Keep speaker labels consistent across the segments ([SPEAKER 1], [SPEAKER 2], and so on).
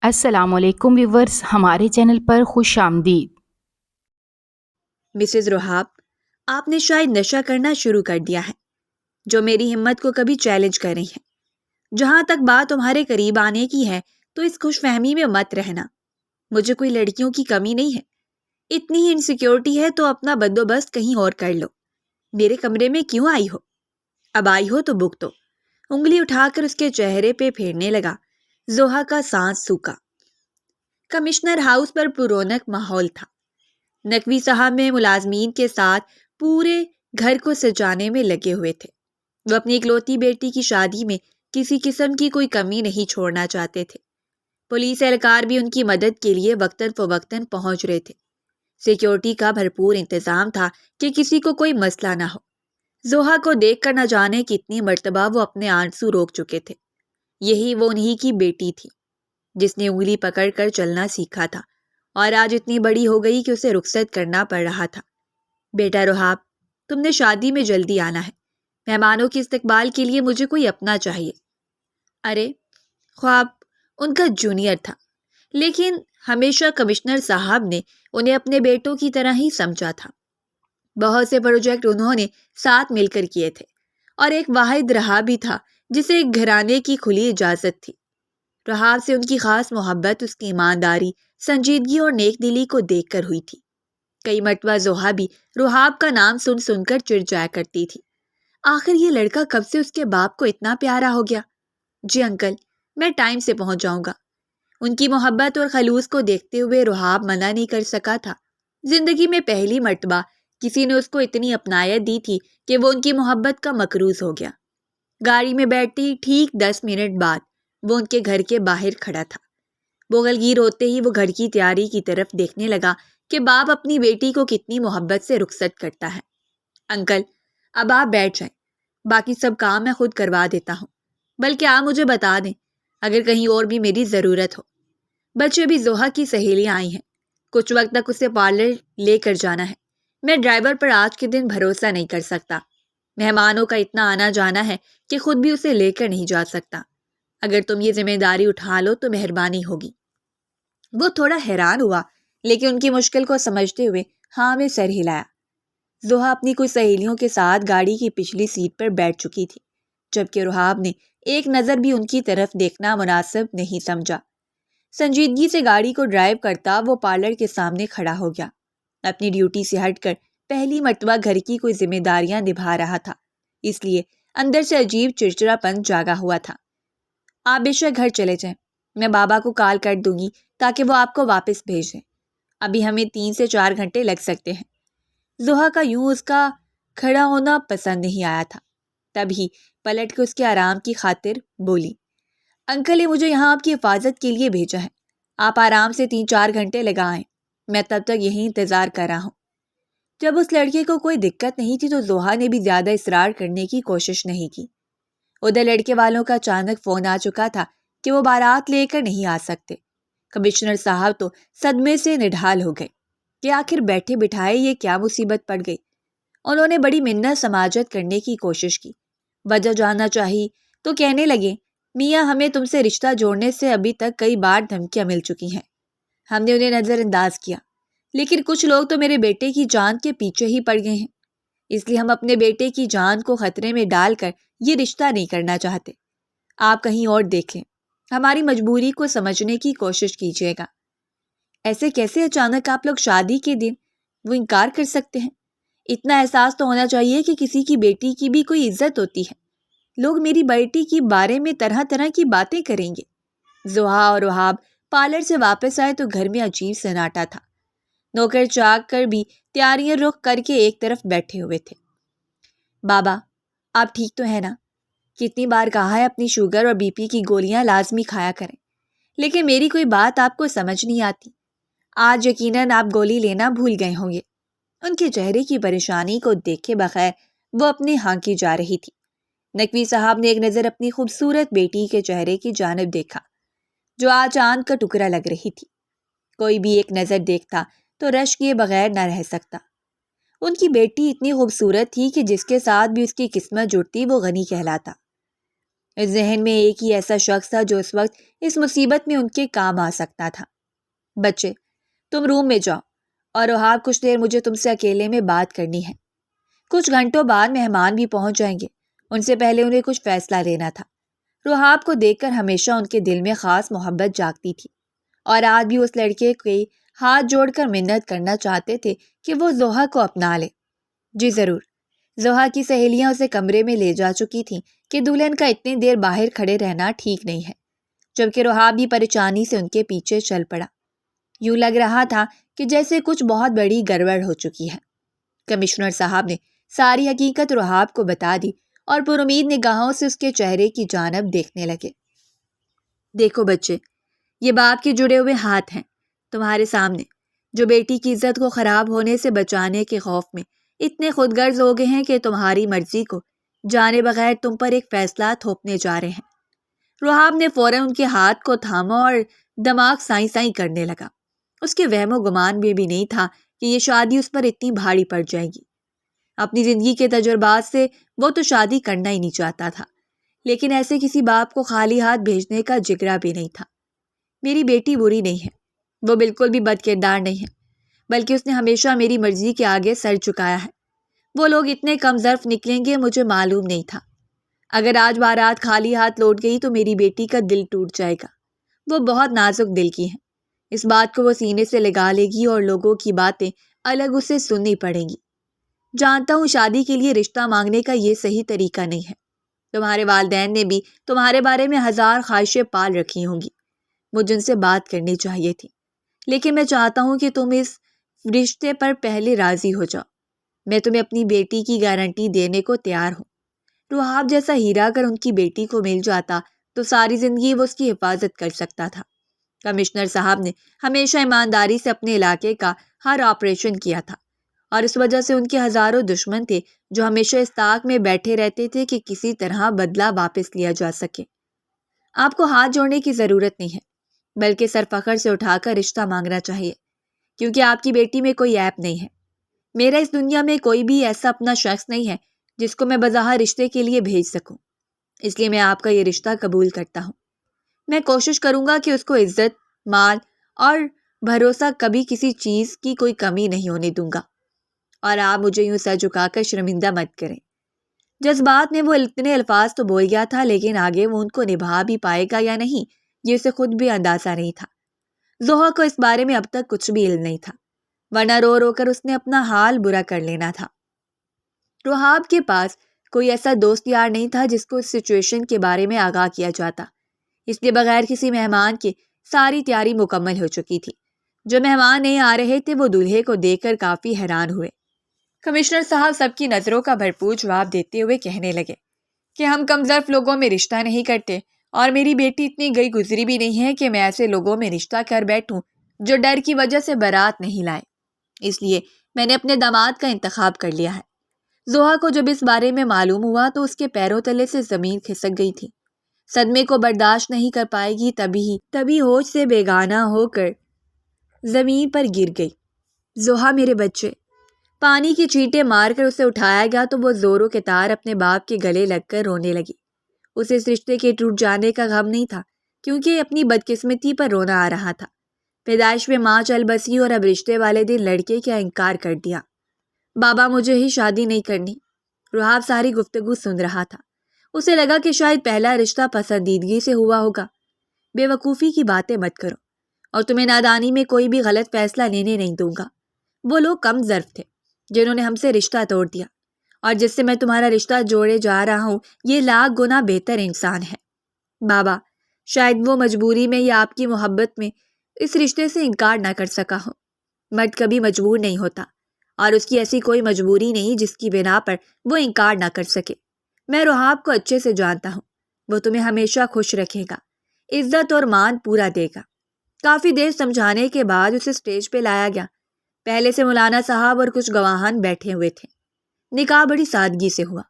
[SPEAKER 1] السلام علیکم ویورز، ہمارے چینل پر خوش آمدید۔
[SPEAKER 2] مسز روحاب، آپ نے شاید نشہ کرنا شروع کر دیا ہے، جو میری ہمت کو کبھی چیلنج کر رہی ہے۔ جہاں تک بات تمہارے قریب آنے کی ہے تو اس خوش فہمی میں مت رہنا، مجھے کوئی لڑکیوں کی کمی نہیں ہے۔ اتنی ہی انسیکیورٹی ہے تو اپنا بندوبست کہیں اور کر لو، میرے کمرے میں کیوں آئی ہو؟ اب آئی ہو تو بک دو۔ انگلی اٹھا کر اس کے چہرے پہ پھیرنے لگا۔ زوہا کا سانس سوکھا۔ کمشنر ہاؤس پر پررونق ماحول تھا۔ نقوی صاحب میں ملازمین کے ساتھ پورے گھر کو سجانے میں لگے ہوئے تھے۔ وہ اپنی اکلوتی بیٹی کی شادی میں کسی قسم کی کوئی کمی نہیں چھوڑنا چاہتے تھے۔ پولیس اہلکار بھی ان کی مدد کے لیے وقتاً فوقتاً پہنچ رہے تھے۔ سیکیورٹی کا بھرپور انتظام تھا کہ کسی کو کوئی مسئلہ نہ ہو۔ زوہا کو دیکھ کر نہ جانے کتنی مرتبہ وہ اپنے آنسو روک چکے تھے۔ یہی وہ انہی کی بیٹی تھی جس نے انگلی پکڑ کر چلنا سیکھا تھا اور آج اتنی بڑی ہو گئی کہ اسے رخصت کرنا پڑ رہا تھا۔ بیٹا روحاب، تم نے شادی میں جلدی آنا ہے۔ مہمانوں کے استقبال کے لیے مجھے کوئی اپنا چاہیے۔ ارے، خواب ان کا جونیئر تھا، لیکن ہمیشہ کمشنر صاحب نے انہیں اپنے بیٹوں کی طرح ہی سمجھا تھا۔ بہت سے پروجیکٹ انہوں نے ساتھ مل کر کیے تھے اور ایک واحد رہا بھی تھا جسے ایک گھرانے کی کھلی اجازت تھی۔ رہاب سے ان کی خاص محبت اس کی ایمانداری، سنجیدگی اور نیک دلی کو دیکھ کر ہوئی تھی۔ کئی مرتبہ زوہا بھی رہاب کا نام سن سن کر چڑ جایا کرتی تھی۔ آخر یہ لڑکا کب سے اس کے باپ کو اتنا پیارا ہو گیا؟ جی انکل، میں ٹائم سے پہنچ جاؤں گا۔ ان کی محبت اور خلوص کو دیکھتے ہوئے رہاب منع نہیں کر سکا تھا۔ زندگی میں پہلی مرتبہ کسی نے اس کو اتنی اپنائیت دی تھی کہ وہ ان کی محبت کا مقروض ہو گیا۔ گاڑی میں بیٹھتے ہی ٹھیک 10 منٹ بعد وہ ان کے گھر کے باہر کھڑا تھا۔ وہ غلگیر ہوتے ہی وہ گھر کی تیاری کی طرف دیکھنے لگا کہ باپ اپنی بیٹی کو کتنی محبت سے رخصت کرتا ہے۔ انکل، اب آپ بیٹھ جائیں، باقی سب کام میں خود کروا دیتا ہوں۔ بلکہ آپ مجھے بتا دیں اگر کہیں اور بھی میری ضرورت ہو۔ بچے بھی زوہا کی سہیلیاں آئی ہیں، کچھ وقت تک اسے پارلر لے کر جانا ہے۔ میں ڈرائیور پر آج کے دن بھروسہ نہیں کر سکتا۔ مہمانوں کا اتنا آنا جانا ہے کہ خود بھی اسے لے کر نہیں جا سکتا۔ اگر تم یہ ذمہ داری اٹھا لو تو مہربانی ہوگی۔ وہ تھوڑا حیران ہوا، لیکن ان کی مشکل کو سمجھتے ہوئے ہاں میں سر ہلایا۔ زوہا اپنی کچھ سہیلیوں کے ساتھ گاڑی کی پچھلی سیٹ پر بیٹھ چکی تھی، جبکہ رہاب نے ایک نظر بھی ان کی طرف دیکھنا مناسب نہیں سمجھا۔ سنجیدگی سے گاڑی کو ڈرائیو کرتا وہ پارلر کے سامنے کھڑا ہو گیا۔ اپنی ڈیوٹی سے ہٹ کر پہلی مرتبہ گھر کی کوئی ذمہ داریاں نبھا رہا تھا، اس لیے اندر سے عجیب چڑچڑا پن جاگا ہوا تھا۔ آپ بے شک گھر چلے جائیں، میں بابا کو کال کر دوں گی تاکہ وہ آپ کو واپس بھیج دیں۔ ابھی ہمیں 3 سے 4 گھنٹے لگ سکتے ہیں۔ زوہا کا یوں اس کا کھڑا ہونا پسند نہیں آیا تھا، تبھی پلٹ کے اس کے آرام کی خاطر بولی، انکل نے مجھے یہاں آپ کی حفاظت کے لیے بھیجا ہے، آپ آرام سے 3-4 گھنٹے لگائیں، میں تب تک یہیں انتظار کر رہا ہوں۔ جب اس لڑکے کو کوئی دقت نہیں تھی تو زوہا نے بھی زیادہ اصرار کرنے کی کوشش نہیں کی۔ ادھر لڑکے والوں کا اچانک فون آ چکا تھا کہ وہ بارات لے کر نہیں آ سکتے۔ کمشنر صاحب تو صدمے سے نڈھال ہو گئے کہ آخر بیٹھے بٹھائے یہ کیا مصیبت پڑ گئی۔ انہوں نے بڑی منت سماجت کرنے کی کوشش کی، وجہ جاننا چاہی تو کہنے لگے، میاں ہمیں تم سے رشتہ جوڑنے سے ابھی تک کئی بار دھمکیاں مل چکی ہیں، ہم نے انہیں نظر انداز کیا، لیکن کچھ لوگ تو میرے بیٹے کی جان کے پیچھے ہی پڑ گئے ہیں، اس لیے ہم اپنے بیٹے کی جان کو خطرے میں ڈال کر یہ رشتہ نہیں کرنا چاہتے۔ آپ کہیں اور دیکھ لیں، ہماری مجبوری کو سمجھنے کی کوشش کیجیے گا۔ ایسے کیسے اچانک آپ لوگ شادی کے دن وہ انکار کر سکتے ہیں؟ اتنا احساس تو ہونا چاہیے کہ کسی کی بیٹی کی بھی کوئی عزت ہوتی ہے۔ لوگ میری بیٹی کے بارے میں طرح طرح کی باتیں کریں گے۔ زوہا اور رہاب پارلر سے واپس آئے تو گھر میں عجیب سناٹا تھا۔ نوکر چاک کر بھی تیاریاں رخ کر کے ایک طرف بیٹھے ہوئے تھے۔ بابا، آپ ٹھیک تو ہیں نا؟ کتنی بار کہا ہے اپنی شوگر اور بی پی کی گولیاں لازمی کھایا کریں، لیکن میری کوئی بات آپ کو سمجھ نہیں آتی۔ آج یقیناً آپ گولی لینا بھول گئے ہوں گے۔ ان کے چہرے کی پریشانی کو دیکھے بغیر وہ اپنے ہاں کی جا رہی تھی۔ نقوی صاحب نے ایک نظر اپنی خوبصورت بیٹی کے چہرے کی جانب دیکھا، جو آج چاند کا ٹکڑا لگ رہی تھی۔ کوئی بھی ایک نظر دیکھتا تو رشک کیے بغیر نہ رہ سکتا۔ ان کی بیٹی اتنی خوبصورت تھی کہ جس کے ساتھ بھی اس کی قسمت جڑتی وہ غنی کہلاتا۔ اس ذہن میں ایک ہی ایسا شخص تھا جو اس وقت اس مصیبت میں ان کے کام آ سکتا تھا۔ بچے، تم روم میں جاؤ اور وہاب کچھ دیر مجھے تم سے اکیلے میں بات کرنی ہے۔ کچھ گھنٹوں بعد مہمان بھی پہنچ جائیں گے، ان سے پہلے انہیں کچھ فیصلہ لینا تھا۔ روحاب کو دیکھ کر ہمیشہ ان کے دل میں خاص محبت جاگتی تھی، اور آج بھی اس لڑکے کے ہاتھ جوڑ کر منت کرنا چاہتے تھے کہ وہ زوہا کو اپنا لے۔ جی ضرور۔ زوہا کی سہیلیاں اسے کمرے میں لے جا چکی تھیں کہ دلہن کا اتنی دیر باہر کھڑے رہنا ٹھیک نہیں ہے، جبکہ روحاب بھی پریشانی سے ان کے پیچھے چل پڑا۔ یوں لگ رہا تھا کہ جیسے کچھ بہت بڑی گڑبڑ ہو چکی ہے۔ کمشنر صاحب نے ساری حقیقت روحاب کو بتا دی اور پر امید نگاہوں سے اس کے چہرے کی جانب دیکھنے لگے۔ دیکھو بچے، یہ باپ کے جڑے ہوئے ہاتھ ہیں تمہارے سامنے، جو بیٹی کی عزت کو خراب ہونے سے بچانے کے خوف میں اتنے خود غرض ہو گئے ہیں کہ تمہاری مرضی کو جانے بغیر تم پر ایک فیصلہ تھوپنے جا رہے ہیں۔ روحاب نے فوراً ان کے ہاتھ کو تھاما اور دماغ سائیں سائیں کرنے لگا۔ اس کے وہم و گمان میں بھی نہیں تھا کہ یہ شادی اس پر اتنی بھاری پڑ جائے گی۔ اپنی زندگی کے تجربات سے وہ تو شادی کرنا ہی نہیں چاہتا تھا، لیکن ایسے کسی باپ کو خالی ہاتھ بھیجنے کا جگرا بھی نہیں تھا۔ میری بیٹی بری نہیں ہے، وہ بالکل بھی بد کردار نہیں ہے، بلکہ اس نے ہمیشہ میری مرضی کے آگے سر جھکایا ہے۔ وہ لوگ اتنے کم ظرف نکلیں گے مجھے معلوم نہیں تھا۔ اگر آج بارات خالی ہاتھ لوٹ گئی تو میری بیٹی کا دل ٹوٹ جائے گا۔ وہ بہت نازک دل کی ہے، اس بات کو وہ سینے سے لگا لے گی اور لوگوں کی باتیں الگ اسے سننی پڑیں گی۔ جانتا ہوں شادی کے لیے رشتہ مانگنے کا یہ صحیح طریقہ نہیں ہے۔ تمہارے والدین نے بھی تمہارے بارے میں ہزار خواہشیں پال رکھی ہوں گی، مجھے ان سے بات کرنی چاہیے تھی، لیکن میں چاہتا ہوں کہ تم اس رشتے پر پہلے راضی ہو جاؤ۔ میں تمہیں اپنی بیٹی کی گارنٹی دینے کو تیار ہوں۔ روحاب جیسا ہیرا اگر ان کی بیٹی کو مل جاتا تو ساری زندگی وہ اس کی حفاظت کر سکتا تھا۔ کمشنر صاحب نے ہمیشہ ایمانداری سے اپنے علاقے کا ہر آپریشن کیا تھا، اور اس وجہ سے ان کے ہزاروں دشمن تھے جو ہمیشہ اس طاق میں بیٹھے رہتے تھے کہ کسی طرح بدلہ واپس لیا جا سکے۔ آپ کو ہاتھ جوڑنے کی ضرورت نہیں ہے، بلکہ سر فخر سے اٹھا کر رشتہ مانگنا چاہیے، کیونکہ آپ کی بیٹی میں کوئی عیب نہیں ہے۔ میرا اس دنیا میں کوئی بھی ایسا اپنا شخص نہیں ہے جس کو میں بظاہر رشتے کے لیے بھیج سکوں، اس لیے میں آپ کا یہ رشتہ قبول کرتا ہوں۔ میں کوشش کروں گا کہ اس کو عزت، مال اور بھروسہ کبھی کسی چیز کی کوئی کمی نہیں ہونے دوں گا، اور آپ مجھے یوں سر جھکا کر شرمندہ مت کریں۔ جذبات میں وہ اتنے الفاظ تو بول گیا تھا، لیکن آگے وہ ان کو نبھا بھی پائے گا یا نہیں یہ اسے خود بھی اندازہ نہیں تھا۔ زوہا کو اس بارے میں اب تک کچھ بھی علم نہیں تھا، ورنہ رو رو کر اس نے اپنا حال برا کر لینا تھا۔ روحاب کے پاس کوئی ایسا دوست یار نہیں تھا جس کو اس سچویشن کے بارے میں آگاہ کیا جاتا، اس لیے بغیر کسی مہمان کے ساری تیاری مکمل ہو چکی تھی۔ جو مہمان نہیں آ رہے تھے وہ دولہے کو دیکھ کر کافی حیران ہوئے۔ کمشنر صاحب سب کی نظروں کا بھرپور جواب دیتے ہوئے کہنے لگے کہ ہم کم ظرف لوگوں میں رشتہ نہیں کرتے، اور میری بیٹی اتنی گئی گزری بھی نہیں ہے کہ میں ایسے لوگوں میں رشتہ کر بیٹھوں جو ڈر کی وجہ سے بارات نہیں لائے۔ اس لیے میں نے اپنے داماد کا انتخاب کر لیا ہے۔ زوہا کو جب اس بارے میں معلوم ہوا تو اس کے پیروں تلے سے زمین کھسک گئی تھی۔ صدمے کو برداشت نہیں کر پائے گی تبھی ہوش سے بیگانہ ہو کر زمین پر گر گئی۔ زوہا میرے بچے، پانی کی چیٹیں مار کر اسے اٹھایا گیا تو وہ زوروں کے تار اپنے باپ کے گلے لگ کر رونے لگی۔ اسے اس رشتے کے ٹوٹ جانے کا غم نہیں تھا، کیونکہ اپنی بدقسمتی پر رونا آ رہا تھا۔ پیدائش میں ماں چل بسی اور اب رشتے والے دن لڑکے کا انکار کر دیا۔ بابا مجھے ہی شادی نہیں کرنی۔ روحاب ساری گفتگو سن رہا تھا۔ اسے لگا کہ شاید پہلا رشتہ پسندیدگی سے ہوا ہوگا۔ بے وقوفی کی باتیں مت کرو، اور تمہیں نادانی میں کوئی بھی غلط فیصلہ لینے نہیں دوں گا۔ وہ لوگ کم ظرف تھے جنہوں نے ہم سے رشتہ توڑ دیا، اور جس سے میں تمہارا رشتہ جوڑے جا رہا ہوں یہ لاکھ گنا بہتر انسان ہے۔ بابا، شاید وہ مجبوری میں یا آپ کی محبت میں اس رشتے سے انکار نہ کر سکا ہو۔ مرد کبھی مجبور نہیں ہوتا، اور اس کی ایسی کوئی مجبوری نہیں جس کی بنا پر وہ انکار نہ کر سکے۔ میں روحاب کو اچھے سے جانتا ہوں، وہ تمہیں ہمیشہ خوش رکھے گا، عزت اور مان پورا دے گا۔ کافی دیر سمجھانے کے بعد اسے اسٹیج پہ لایا گیا۔ پہلے سے مولانا صاحب اور کچھ گواہان بیٹھے ہوئے تھے۔ نکاح بڑی سادگی سے ہوا۔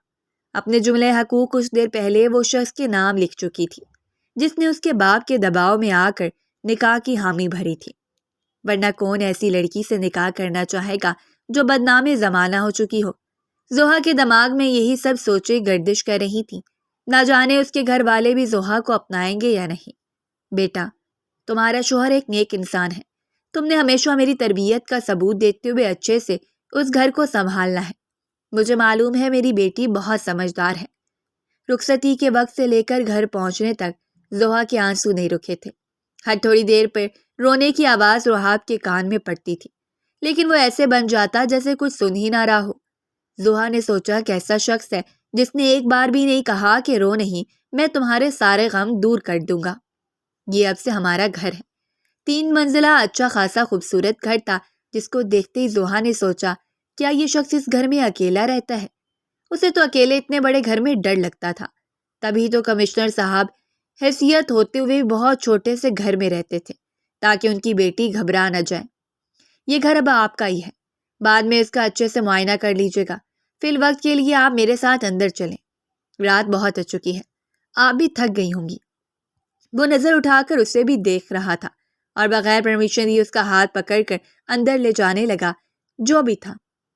[SPEAKER 2] اپنے جملے حقوق کچھ دیر پہلے وہ شخص کے نام لکھ چکی تھی جس نے اس کے باپ کے دباؤ میں آ کر نکاح کی حامی بھری تھی، ورنہ کون ایسی لڑکی سے نکاح کرنا چاہے گا جو بدنام زمانہ ہو چکی ہو۔ زوہا کے دماغ میں یہی سب سوچیں گردش کر رہی تھیں نہ جانے اس کے گھر والے بھی زوہا کو اپنائیں گے یا نہیں۔ بیٹا، تمہارا شوہر ایک نیک انسان ہے، تم نے ہمیشہ میری تربیت کا ثبوت دیتے ہوئے اچھے سے اس گھر کو سنبھالنا ہے۔ مجھے معلوم ہے میری بیٹی بہت سمجھدار ہے۔ رخصتی کے وقت سے لے کر گھر پہنچنے تک زوہا کے آنسو نہیں رکے تھے۔ ہر تھوڑی دیر پر رونے کی آواز رحاب کے کان میں پڑتی تھی، لیکن وہ ایسے بن جاتا جیسے کچھ سن ہی نہ رہا ہو۔ زوہا نے سوچا کیسا شخص ہے جس نے ایک بار بھی نہیں کہا کہ رو نہیں، میں تمہارے سارے غم دور کر دوں گا۔ یہ اب سے ہمارا گھر ہے۔ 3 منزلہ اچھا خاصا خوبصورت گھر تھا جس کو دیکھتے ہی زوہا نے سوچا کیا یہ شخص اس گھر میں اکیلا رہتا ہے؟ اسے تو اکیلے اتنے بڑے گھر میں ڈر لگتا تھا۔ تبھی تو کمشنر صاحب حیثیت ہوتے ہوئے بہت چھوٹے سے گھر میں رہتے تھے تاکہ ان کی بیٹی گھبرا نہ جائے۔ یہ گھر اب آپ کا ہی ہے، بعد میں اس کا اچھے سے معائنہ کر لیجیے گا۔ فی الوقت کے لیے آپ میرے ساتھ اندر چلیں، رات بہت ہو چکی ہے، آپ بھی تھک گئی ہوں گی۔ وہ نظر اٹھا کر اسے بھی دیکھ رہا تھا اور بغیر پرمیشن ہی اس کا ہاتھ پکڑ کر اندر لے جانے لگا۔ جو بھی تھا،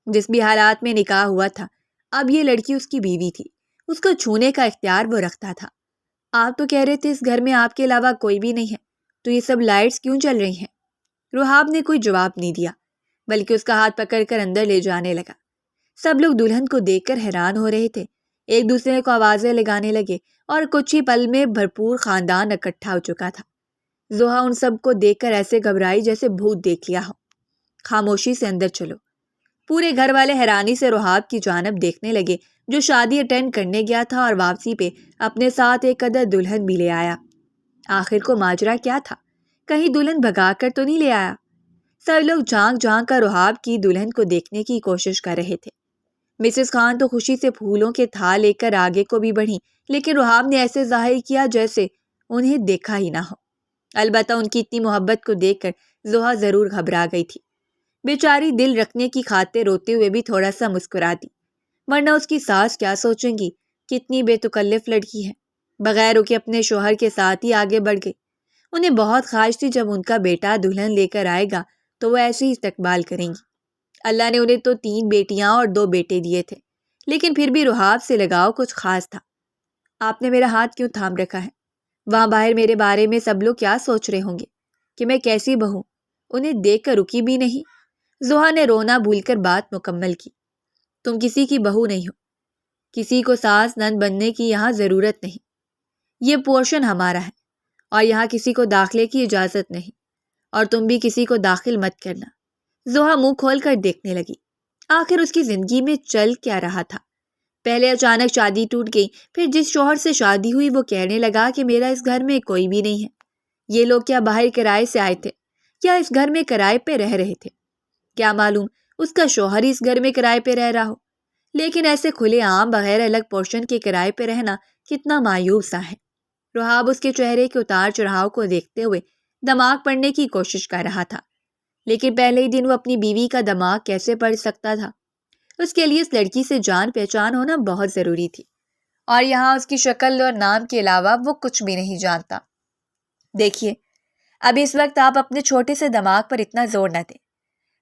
[SPEAKER 2] جس بھی حالات میں نکاح ہوا تھا، اب یہ لڑکی اس کی بیوی تھی، اس کو چھونے کا اختیار وہ رکھتا تھا۔ آپ تو کہہ رہے تھے اس گھر میں آپ کے علاوہ کوئی بھی نہیں ہے، تو یہ سب لائٹس کیوں چل رہی ہیں؟ رحاب نے کوئی جواب نہیں دیا، بلکہ اس کا ہاتھ پکڑ کر اندر لے جانے لگا۔ سب لوگ دلہن کو دیکھ کر حیران ہو رہے تھے، ایک دوسرے کو آوازیں لگانے لگے اور کچھ ہی پل میں بھرپور خاندان اکٹھا ہو چکا تھا۔ زوہا ان سب کو دیکھ کر ایسے گھبرائی جیسے بھوت دیکھ لیا ہو۔ خاموشی سے اندر چلو۔ پورے گھر والے حیرانی سے رحاب کی جانب دیکھنے لگے جو شادی اٹینڈ کرنے گیا تھا اور واپسی پہ اپنے ساتھ ایک قدر دلہن بھی لے آیا۔ آخر کو ماجرا کیا تھا؟ کہیں دلہن بھگا کر تو نہیں لے آیا؟ سب لوگ جھانک جھانک کر رحاب کی دلہن کو دیکھنے کی کوشش کر رہے تھے۔ مسز خان تو خوشی سے پھولوں کے تھال لے کر آگے کو بھی بڑھی، لیکن رحاب نے ایسے ظاہر کیا جیسے انہیں دیکھا ہی نہ ہو۔ البتہ ان کی اتنی محبت کو دیکھ کر زوہا ضرور گھبرا گئی تھی۔ بیچاری دل رکھنے کی خاطر روتے ہوئے بھی تھوڑا سا مسکرا دی، ورنہ اس کی ساس کیا سوچیں گی، کتنی بے تکلف لڑکی ہے، بغیر رکے اپنے شوہر کے ساتھ ہی آگے بڑھ گئی۔ انہیں بہت خواہش تھی جب ان کا بیٹا دلہن لے کر آئے گا تو وہ ایسے ہی استقبال کریں گی۔ اللہ نے انہیں تو 3 بیٹیاں اور 2 بیٹے دیے تھے، لیکن پھر بھی رحاب سے لگاؤ کچھ خاص تھا۔ آپ نے میرا ہاتھ کیوں تھام رکھا ہے؟ وہاں باہر میرے بارے میں سب لوگ کیا سوچ رہے ہوں گے کہ میں کیسی بہو؟ انہیں دیکھ کر رکی بھی نہیں۔ زوہا نے رونا بھول کر بات مکمل کی۔ تم کسی کی بہو نہیں ہو، کسی کو ساس نند بننے کی یہاں ضرورت نہیں۔ یہ پورشن ہمارا ہے اور یہاں کسی کو داخلے کی اجازت نہیں، اور تم بھی کسی کو داخل مت کرنا۔ زوہا منہ کھول کر دیکھنے لگی۔ آخر اس کی زندگی میں چل کیا رہا تھا؟ پہلے اچانک شادی ٹوٹ گئی، پھر جس شوہر سے شادی ہوئی وہ کہنے لگا کہ میرا اس گھر میں کوئی بھی نہیں ہے۔ یہ لوگ کیا باہر کرائے سے آئے تھے یا اس گھر میں کرائے پہ رہ رہے تھے؟ کیا معلوم اس کا شوہر ہی اس گھر میں کرائے پہ رہ رہا ہو۔ لیکن ایسے کھلے عام بغیر الگ پورشن کے کرائے پہ رہنا کتنا مایوب سا ہے۔ رحاب اس کے چہرے کے اتار چڑھاؤ کو دیکھتے ہوئے دماغ پڑھنے کی کوشش کر رہا تھا، لیکن پہلے ہی دن وہ اپنی بیوی کا دماغ کیسے پڑھ سکتا تھا؟ اس کے لیے اس لڑکی سے جان پہچان ہونا بہت ضروری تھی، اور یہاں اس کی شکل اور نام کے علاوہ وہ کچھ بھی نہیں جانتا۔ دیکھیے، اب اس وقت آپ اپنے چھوٹے سے دماغ پر اتنا زور نہ دیں،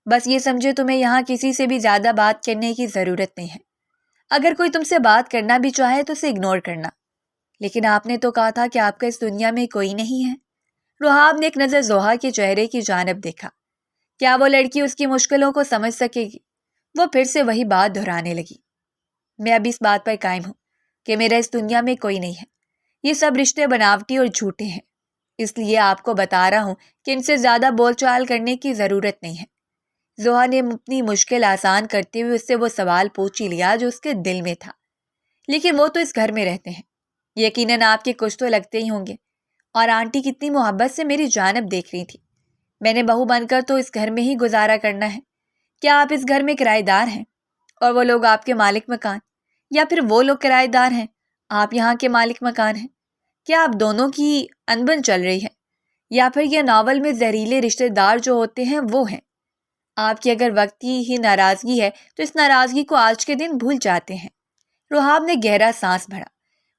[SPEAKER 2] بس یہ سمجھے تمہیں یہاں کسی سے بھی زیادہ بات کرنے کی ضرورت نہیں ہے۔ اگر کوئی تم سے بات کرنا بھی چاہے تو اسے اگنور کرنا۔ لیکن آپ نے تو کہا تھا کہ آپ کا اس دنیا میں کوئی نہیں ہے۔ رحاب نے ایک نظر زوہا کے چہرے کی جانب دیکھا۔ کیا وہ لڑکی اس کی مشکلوں کو سمجھ سکے گی؟ وہ پھر سے وہی بات دہرانے لگی۔ میں اب اس بات پر قائم ہوں کہ میرا اس دنیا میں کوئی نہیں ہے۔ یہ سب رشتے بناوٹی اور جھوٹے ہیں، اس لیے آپ کو بتا رہا ہوں کہ ان سے زیادہ بول چال کرنے کی ضرورت نہیں ہے۔ زوہا نے اپنی مشکل آسان کرتے ہوئے اس سے وہ سوال پوچھ ہی لیا جو اس کے دل میں تھا۔ لیکن وہ تو اس گھر میں رہتے ہیں، یقیناً آپ کے کچھ تو لگتے ہی ہوں گے، اور آنٹی کتنی محبت سے میری جانب دیکھ رہی تھی۔ میں نے بہو بن کر تو اس گھر میں ہی گزارا کرنا ہے۔ کیا آپ اس گھر میں کرایہ دار ہیں اور وہ لوگ آپ کے مالک مکان، یا پھر وہ لوگ کرایہ دار ہیں، آپ یہاں کے مالک مکان ہیں؟ کیا آپ دونوں کی انبن چل رہی ہے، یا پھر یہ ناول میں زہریلے رشتے دار جو ہوتے ہیں وہ ہیں؟ آپ کی اگر وقتی ہی ناراضگی ہے تو اس ناراضگی کو آج کے دن بھول جاتے ہیں۔ رحاب نے گہرا سانس بھرا۔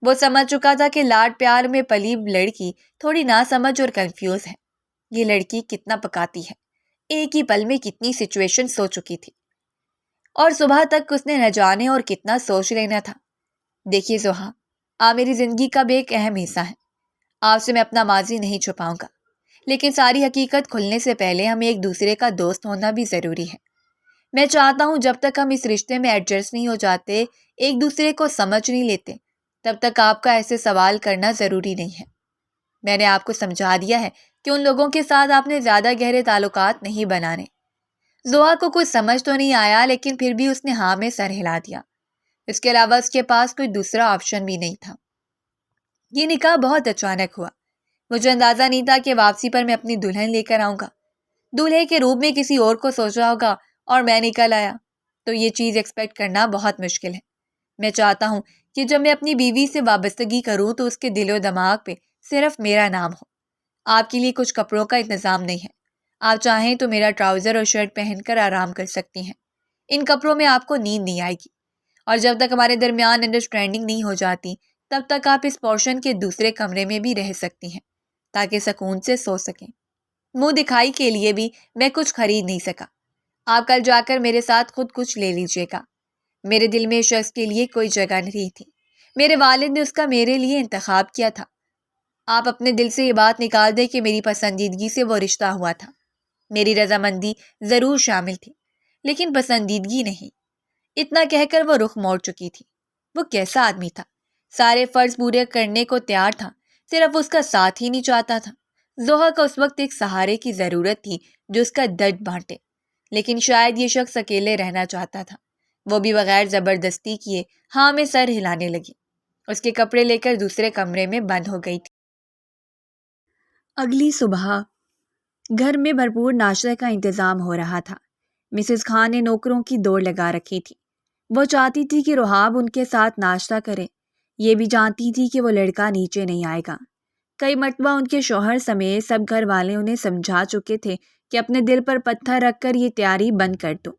[SPEAKER 2] وہ سمجھ چکا تھا کہ لاڈ پیار میں پلی لڑکی تھوڑی ناسمجھ اور کنفیوز ہے۔ یہ لڑکی کتنا پکاتی ہے، ایک ہی پل میں کتنی سچویشن سو چکی تھی، اور صبح تک اس نے نہ جانے اور کتنا سوچ لینا تھا۔ دیکھیے زوہا، آپ میری زندگی کا بھی ایک اہم حصہ ہیں۔ آپ سے میں اپنا ماضی نہیں چھپاؤں گا، لیکن ساری حقیقت کھلنے سے پہلے ہمیں ایک دوسرے کا دوست ہونا بھی ضروری ہے۔ میں چاہتا ہوں جب تک ہم اس رشتے میں ایڈجسٹ نہیں ہو جاتے، ایک دوسرے کو سمجھ نہیں لیتے، تب تک آپ کا ایسے سوال کرنا ضروری نہیں ہے۔ میں نے آپ کو سمجھا دیا ہے کہ ان لوگوں کے ساتھ آپ نے زیادہ گہرے تعلقات نہیں بنانے۔ زحا کو کچھ سمجھ تو نہیں آیا، لیکن پھر بھی اس نے ہاں میں سر ہلا دیا۔ اس کے علاوہ اس کے پاس کوئی دوسرا آپشن بھی نہیں تھا۔ یہ نکاح بہت اچانک ہوا۔ مجھے اندازہ نہیں تھا کہ واپسی پر میں اپنی دلہن لے کر آؤں گا۔ دولہے کے روپ میں کسی اور کو سوچا ہوگا اور میں نکل آیا، تو یہ چیز ایکسپیکٹ کرنا بہت مشکل ہے۔ میں چاہتا ہوں کہ جب میں اپنی بیوی سے وابستگی کروں تو اس کے دل و دماغ پہ صرف میرا نام ہو۔ آپ کے لیے کچھ کپڑوں کا انتظام نہیں ہے۔ آپ چاہیں تو میرا ٹراؤزر اور شرٹ پہن کر آرام کر سکتی ہیں۔ ان کپڑوں میں آپ کو نیند نہیں آئے گی، اور جب تک ہمارے درمیان انڈرسٹینڈنگ نہیں ہو جاتی تب تک آپ اس پورشن کے دوسرے کمرے میں بھی رہ سکتی ہیں تاکہ سکون سے سو سکیں۔ منہ دکھائی کے لیے بھی میں کچھ خرید نہیں سکا۔ آپ کل جا کر میرے ساتھ خود کچھ لے لیجیے گا۔ میرے دل میں اس شخص کے لیے کوئی جگہ نہیں تھی۔ میرے والد نے اس کا میرے لیے انتخاب کیا تھا۔ آپ اپنے دل سے یہ بات نکال دیں کہ میری پسندیدگی سے وہ رشتہ ہوا تھا۔ میری رضامندی ضرور شامل تھی، لیکن پسندیدگی نہیں۔ اتنا کہہ کر وہ رخ موڑ چکی تھی۔ وہ کیسا آدمی تھا؟ سارے فرض پورے کرنے کو تیار تھا، صرف اس کا ساتھ ہی نہیں چاہتا تھا۔ زحا کو اس وقت ایک سہارے کی ضرورت تھی جو اس کا درد بانٹے، لیکن شاید یہ شخص اکیلے رہنا چاہتا تھا۔ وہ بھی بغیر زبردستی کیے ہاں میں سر ہلانے لگی۔ اس کے کپڑے لے کر دوسرے کمرے میں بند ہو گئی تھی۔ اگلی صبح گھر میں بھرپور ناشتے کا انتظام ہو رہا تھا۔ مسز خان نے نوکروں کی دوڑ لگا رکھی تھی۔ وہ چاہتی تھی کہ رحاب ان کے ساتھ ناشتہ کرے۔ یہ بھی جانتی تھی کہ وہ لڑکا نیچے نہیں آئے گا۔ کئی مرتبہ ان کے شوہر سمیت سب گھر والے انہیں سمجھا چکے تھے کہ اپنے دل پر پتھر رکھ کر یہ تیاری بند کر دو۔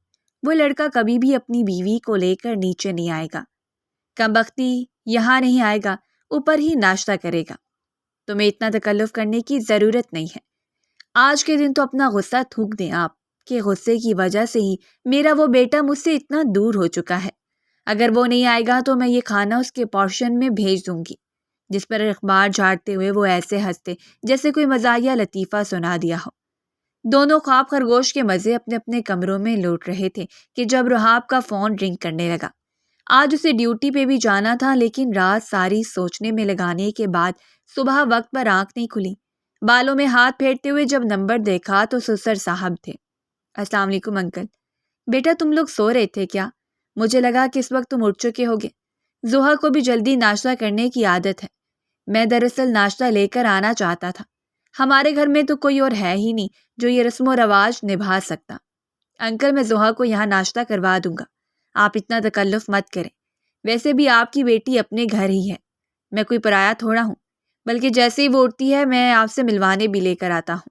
[SPEAKER 2] وہ لڑکا کبھی بھی اپنی بیوی کو لے کر نیچے نہیں آئے گا۔ کمبختی یہاں نہیں آئے گا، اوپر ہی ناشتہ کرے گا۔ تمہیں اتنا تکلف کرنے کی ضرورت نہیں ہے۔ آج کے دن تو اپنا غصہ تھوک دیں۔ آپ کے غصے کی وجہ سے ہی میرا وہ بیٹا مجھ سے اتنا دور ہو چکا ہے۔ اگر وہ نہیں آئے گا تو میں یہ کھانا اس کے پورشن میں بھیج دوں گی۔ جس پر اخبار جھاڑتے ہوئے وہ ایسے ہنستے جیسے کوئی مزاحیہ لطیفہ سنا دیا ہو۔ دونوں خواب خرگوش کے مزے اپنے اپنے کمروں میں لوٹ رہے تھے کہ جب رحاب کا فون رنگ کرنے لگا۔ آج اسے ڈیوٹی پہ بھی جانا تھا، لیکن رات ساری سوچنے میں لگانے کے بعد صبح وقت پر آنکھ نہیں کھلی۔ بالوں میں ہاتھ پھیرتے ہوئے جب نمبر دیکھا تو سسر صاحب تھے۔ السلام علیکم انکل۔ بیٹا تم لوگ سو رہے تھے کیا؟ مجھے لگا کہ اس وقت تم اٹھ چکے ہوگے۔ زحا کو بھی جلدی ناشتہ کرنے کی عادت ہے۔ میں دراصل ناشتہ لے کر آنا چاہتا تھا۔ ہمارے گھر میں تو کوئی اور ہے ہی نہیں جو یہ رسم و رواج نبھا سکتا۔ انکل میں زحا کو یہاں ناشتہ کروا دوں گا، آپ اتنا تکلف مت کریں۔ ویسے بھی آپ کی بیٹی اپنے گھر ہی ہے، میں کوئی پرایا تھوڑا ہوں، بلکہ جیسے ہی وہ اٹھتی ہے میں آپ سے ملوانے بھی لے کر آتا ہوں۔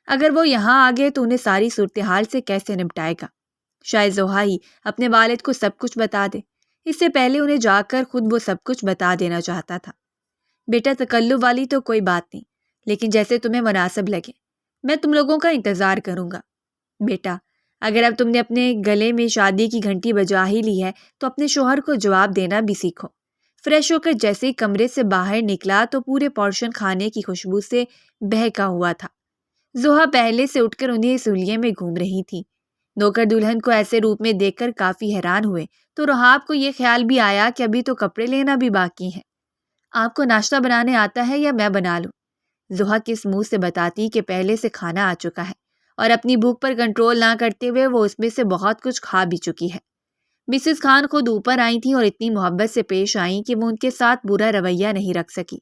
[SPEAKER 2] اگر وہ یہاں آ گئے تو انہیں ساری صورتحال سے کیسے نپٹائے گا؟ شاید زحا ہی اپنے والد کو سب کچھ بتا دے۔ اس سے پہلے انہیں جا کر خود وہ سب کچھ بتا دینا چاہتا تھا۔ بیٹا تکلف والی تو کوئی بات نہیں، لیکن جیسے تمہیں مناسب لگے، میں تم لوگوں کا انتظار کروں گا۔ بیٹا اگر اب تم نے اپنے گلے میں شادی کی گھنٹی بجا ہی لی ہے تو اپنے شوہر کو جواب دینا بھی سیکھو۔ فریش ہو کر جیسے ہی کمرے سے باہر نکلا تو پورے پورشن کھانے کی خوشبو سے بہکا ہوا تھا۔ زحا پہلے سے اٹھ کر انہیں سولیے میں گھوم رہی تھی۔ نوکر دلہن کو ایسے روپ میں دیکھ کر کافی حیران ہوئے تو رحاب کو یہ خیال بھی آیا کہ ابھی تو کپڑے لینا بھی باقی ہے۔ آپ کو ناشتہ بنانے آتا ہے یا میں بنا لوں؟ زحا کس منہ سے بتاتی کہ پہلے سے کھانا آ چکا ہے اور اپنی بھوک پر کنٹرول نہ کرتے ہوئے وہ اس میں سے بہت کچھ کھا بھی چکی ہے۔ مسز خان خود اوپر آئی تھیں اور اتنی محبت سے پیش آئیں کہ وہ ان کے ساتھ برا رویہ نہیں رکھ سکی۔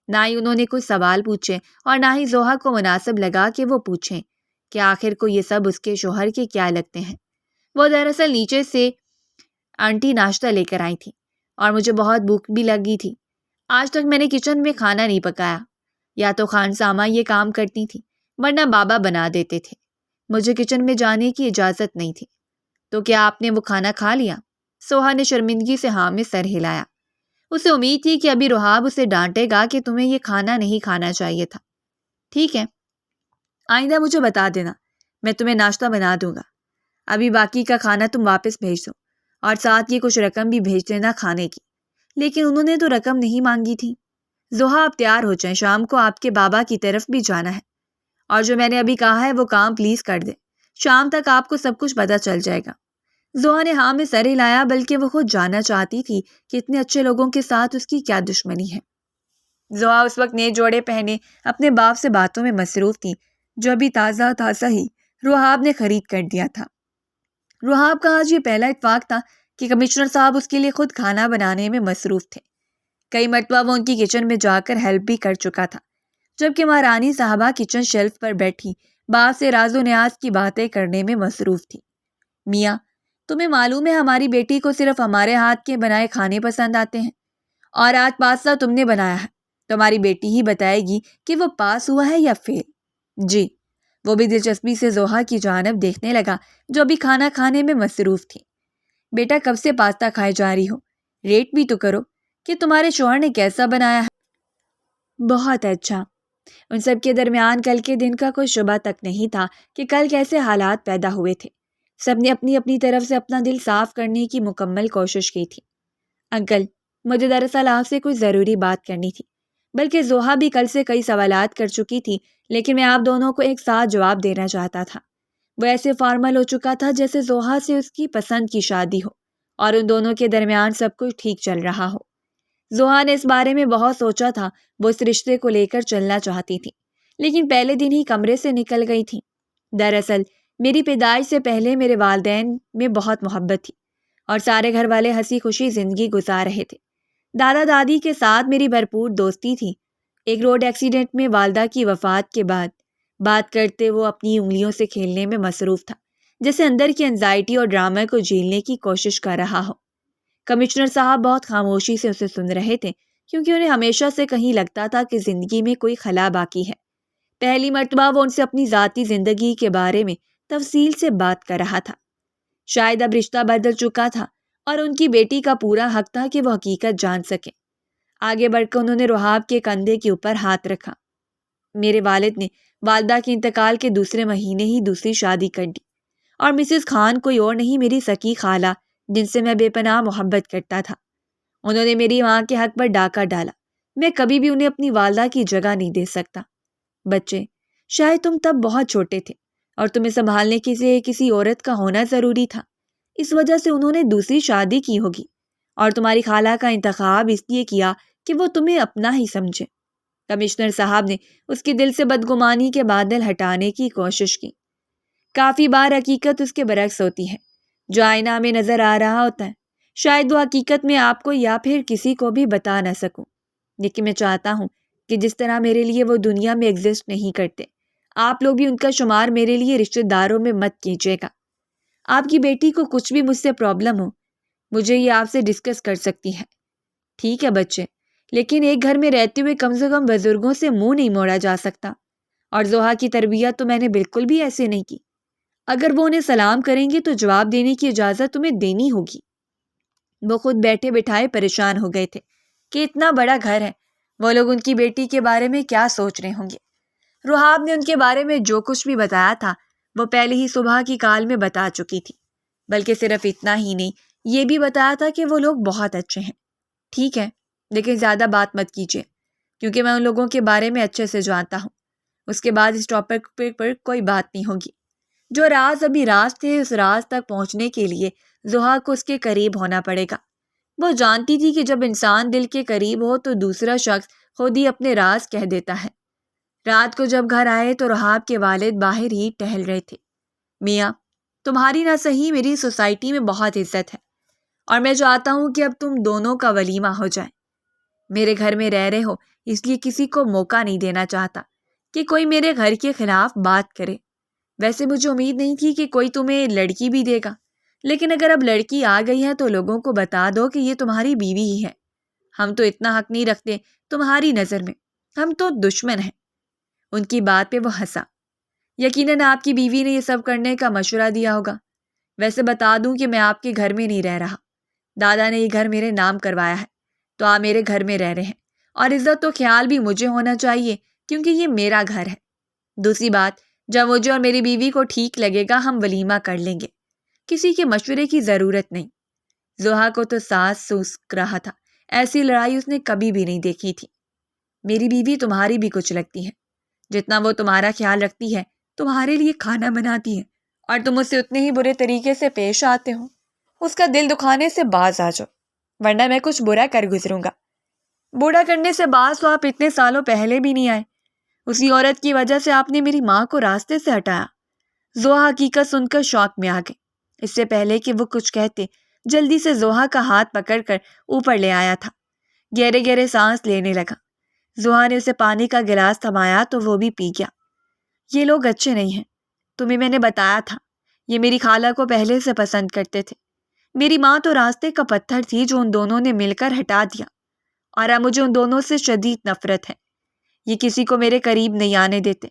[SPEAKER 2] نہ ہی انہوں نے کوئی سوال پوچھے اور نہ ہی زحا کو مناسب لگا کہ وہ پوچھیں کہ آخر کو یہ سب اس کے شوہر کے کیا لگتے ہیں۔ وہ دراصل نیچے سے آنٹی ناشتہ لے کر آئی تھی اور مجھے بہت بھوک بھی لگی تھی۔ آج تک میں نے کچن میں کھانا نہیں پکایا، یا تو خان سامہ یہ کام کرتی تھی ورنہ بابا بنا دیتے تھے۔ مجھے کچن میں جانے کی اجازت نہیں تھی۔ تو کیا آپ نے وہ کھانا کھا لیا؟ سوہا نے شرمندگی سے ہاں میں سر ہلایا۔ اسے امید تھی کہ ابھی رحاب اسے ڈانٹے گا کہ تمہیں یہ کھانا نہیں کھانا چاہیے تھا۔ ٹھیک ہے، آئندہ مجھے بتا دینا، میں تمہیں ناشتہ بنا دوں گا۔ ابھی باقی کا کھانا تم واپس بھیج دو اور ساتھ یہ کچھ رقم بھی بھیج دینا کھانے کی۔ لیکن انہوں نے تو رقم نہیں مانگی تھی۔ زحا آپ تیار ہو جائیں، شام کو آپ کے بابا کی طرف بھی جانا ہے، اور جو میں نے ابھی کہا ہے وہ کام پلیز کر دیں، شام تک آپ کو سب کچھ پتہ چل جائے گا۔ زحا نے ہاں میں سر ہلایا، بلکہ وہ خود جاننا چاہتی تھی کہ اتنے اچھے لوگوں کے ساتھ اس کی کیا دشمنی ہے۔ زحا اس وقت نئے جوڑے پہنے اپنے باپ سے باتوں میں مصروف تھی، جو ابھی تازہ تازہ ہی روحاب نے خرید کر دیا تھا۔ روحاب کا آج یہ پہلا اتفاق تھا کہ کمشنر صاحب اس کے لیے خود کھانا بنانے میں مصروف تھے۔ کئی مرتبہ وہ ان کی کچن میں جا کر ہیلپ بھی کر چکا تھا، جبکہ مہارانی صاحبہ کچن شیلف پر بیٹھی باپ سے راز و نیاز کی باتیں کرنے میں مصروف تھی۔ میاں، تمہیں معلوم ہے ہماری بیٹی کو صرف ہمارے ہاتھ کے بنائے کھانے پسند آتے ہیں، اور آج پاستا تم نے بنایا ہے، تمہاری بیٹی ہی بتائے گی کہ وہ پاس ہوا ہے یا فیل۔ جی، وہ بھی دلچسپی سے زحا کی جانب دیکھنے لگا، جو ابھی کھانا کھانے میں مصروف تھی۔ بیٹا، کب سے پاستا کھائے جا رہی ہو؟ ریٹ بھی تو کرو کہ تمہارے شوہر نے کیسا بنایا ہے۔ بہت اچھا۔ ان سب کے درمیان کل کے دن کا کوئی شبہ تک نہیں تھا کہ کل کیسے حالات پیدا ہوئے تھے۔ سب نے اپنی اپنی طرف سے اپنا دل صاف کرنے کی مکمل کوشش کی تھی۔ انکل، مجھے دراصل آپ سے کوئی ضروری بات کرنی تھی، بلکہ زحا بھی کل سے کئی سوالات کر چکی تھی، لیکن میں آپ دونوں کو ایک ساتھ جواب دینا چاہتا تھا۔ وہ ایسے فارمل ہو چکا تھا جیسے زحا سے اس کی پسند کی شادی ہو اور ان دونوں کے درمیان سب کچھ ٹھیک چل رہا ہو۔ زحا نے اس بارے میں بہت سوچا تھا، وہ اس رشتے کو لے کر چلنا چاہتی تھی، لیکن پہلے دن ہی کمرے سے نکل گئی تھی۔ دراصل میری پیدائش سے پہلے میرے والدین میں بہت محبت تھی، اور سارے گھر والے ہنسی خوشی زندگی گزار رہے تھے۔ دادا دادی کے ساتھ میری بھرپور دوستی تھی۔ ایک روڈ ایکسیڈنٹ میں والدہ کی وفات کے بعد بات کرتے وہ اپنی انگلیوں سے کھیلنے میں مصروف تھا، جیسے اندر کی انزائٹی اور ڈرامے کو جھیلنے کی کوشش کر رہا ہو۔ کمشنر صاحب بہت خاموشی سے اسے سن رہے تھے، کیونکہ انہیں ہمیشہ سے کہیں لگتا تھا کہ زندگی میں کوئی خلا باقی ہے۔ پہلی مرتبہ وہ ان سے اپنی ذاتی زندگی کے بارے میں تفصیل سے بات کر رہا تھا۔ شاید اب رشتہ بدل چکا تھا اور ان کی بیٹی کا پورا حق تھا کہ وہ حقیقت جان سکے۔ آگے بڑھ کر انہوں نے روحاب کے کندھے کے اوپر ہاتھ رکھا۔ میرے والد نے والدہ کے انتقال کے دوسرے مہینے ہی دوسری شادی کر دی، اور مسز خان کوئی اور نہیں، میری سکی خالہ، جن سے میں بے پناہ محبت کرتا تھا۔ انہوں نے میری ماں کے حق پر ڈاکہ ڈالا۔ میں کبھی بھی انہیں اپنی والدہ کی جگہ نہیں دے سکتا۔ بچے، شاید تم تب بہت چھوٹے تھے اور تمہیں سنبھالنے کے لیے کسی عورت کا ہونا ضروری تھا، اس وجہ سے انہوں نے دوسری شادی کی ہوگی، اور تمہاری خالہ کا انتخاب اس لیے کیا کہ وہ تمہیں اپنا ہی سمجھے۔ کمشنر صاحب نے اس کے دل سے بدگمانی کے بادل ہٹانے کی کوشش کی۔ کافی بار حقیقت اس کے برعکس ہوتی ہے، جو آئینہ میں نظر آ رہا ہوتا ہے۔ شاید وہ حقیقت میں آپ کو یا پھر کسی کو بھی بتا نہ سکوں، لیکن میں چاہتا ہوں کہ جس طرح میرے لیے وہ دنیا میں ایگزسٹ نہیں کرتے، آپ لوگ بھی ان کا شمار میرے لیے رشتہ داروں میں مت کیجیے گا۔ آپ کی بیٹی کو کچھ بھی مجھ سے پرابلم ہو، مجھے یہ آپ سے ڈسکس کر سکتی ہے۔ ٹھیک ہے بچے، لیکن ایک گھر میں رہتے ہوئے کم سے کم بزرگوں سے منہ نہیں موڑا جا سکتا، اور زحا کی تربیت تو میں نے بالکل بھی ایسے نہیں کی۔ اگر وہ انہیں سلام کریں گے تو جواب دینے کی اجازت تمہیں دینی ہوگی۔ وہ خود بیٹھے بٹھائے پریشان ہو گئے تھے کہ اتنا بڑا گھر ہے، وہ لوگ ان کی بیٹی کے بارے میں کیا سوچ رہے ہوں گے۔ روحاب نے ان کے بارے میں جو کچھ بھی بتایا تھا وہ پہلے ہی صبح کی کال میں بتا چکی تھی، بلکہ صرف اتنا ہی نہیں، یہ بھی بتایا تھا کہ وہ لوگ بہت اچھے ہیں۔ ٹھیک ہے، لیکن زیادہ بات مت کیجیے، کیونکہ میں ان لوگوں کے بارے میں اچھے سے جانتا ہوں۔ اس کے بعد اس ٹاپک پر کوئی بات نہیں ہوگی۔ جو راز ابھی راز تھے، اس راز تک پہنچنے کے لیے زحا کو اس کے قریب ہونا پڑے گا۔ وہ جانتی تھی کہ جب انسان دل کے قریب ہو تو دوسرا شخص خود ہی اپنے راز کہہ دیتا ہے۔ رات کو جب گھر آئے تو روحاب کے والد باہر ہی ٹہل رہے تھے۔ میاں، تمہاری نہ صحیح میری سوسائٹی میں بہت عزت ہے، اور میں چاہتا ہوں کہ اب تم دونوں کا ولیمہ ہو جائے۔ میرے گھر میں رہ رہے ہو، اس لیے کسی کو موقع نہیں دینا چاہتا کہ کوئی میرے گھر کے خلاف بات کرے۔ ویسے مجھے امید نہیں تھی کہ کوئی تمہیں لڑکی بھی دے گا، لیکن اگر اب لڑکی آ گئی ہے تو لوگوں کو بتا دو کہ یہ تمہاری بیوی ہی ہے۔ ہم تو اتنا حق نہیں رکھتے تمہاری نظر میں، ہم تو دشمن ہیں۔ ان کی بات پہ وہ ہنسا۔ یقیناً آپ کی بیوی نے یہ سب کرنے کا مشورہ دیا ہوگا۔ ویسے بتا دوں کہ میں آپ کے گھر میں نہیں رہ رہا، دادا نے یہ گھر میرے نام کروایا ہے، تو آپ میرے گھر میں رہ رہے ہیں، اور عزت تو خیال بھی مجھے ہونا چاہیے کیونکہ یہ میرا گھر ہے۔ دوسری بات، جب مجھے اور میری بیوی کو ٹھیک لگے گا ہم ولیمہ کر لیں گے، کسی کے مشورے کی ضرورت نہیں۔ زحا کو تو سانس سوکھ رہا تھا، ایسی لڑائی اس نے کبھی بھی نہیں دیکھی تھی۔ میری بیوی تمہاری بھی کچھ لگتی ہے، جتنا وہ تمہارا خیال رکھتی ہے، تمہارے لیے کھانا بناتی ہے، اور تم اس سے اتنے ہی برے طریقے سے پیش آتے ہو۔ اس کا دل دکھانے سے باز آ جاؤ، ورنہ میں کچھ برا کر گزروں گا۔ بوڑھا کرنے سے باز تو آپ اتنے سالوں پہلے بھی نہیں آئے۔ اسی عورت کی وجہ سے آپ نے میری ماں کو راستے سے ہٹایا۔ زوہا حقیقت سن کر شوق میں آ گئی۔ اس سے پہلے کہ وہ کچھ کہتے، جلدی سے زوہا کا ہاتھ پکڑ کر اوپر لے آیا تھا۔ گہرے گہرے سانس لینے لگا۔ زوہا نے اسے پانی کا گلاس تھمایا تو وہ بھی پی گیا۔ یہ لوگ اچھے نہیں ہیں، تمہیں میں نے بتایا تھا۔ یہ میری خالہ کو پہلے سے پسند کرتے تھے۔ میری ماں تو راستے کا پتھر تھی جو ان دونوں نے مل کر ہٹا دیا، اور اب مجھے ان دونوں سے شدید نفرت ہے۔ یہ کسی کو میرے قریب نہیں آنے دیتے،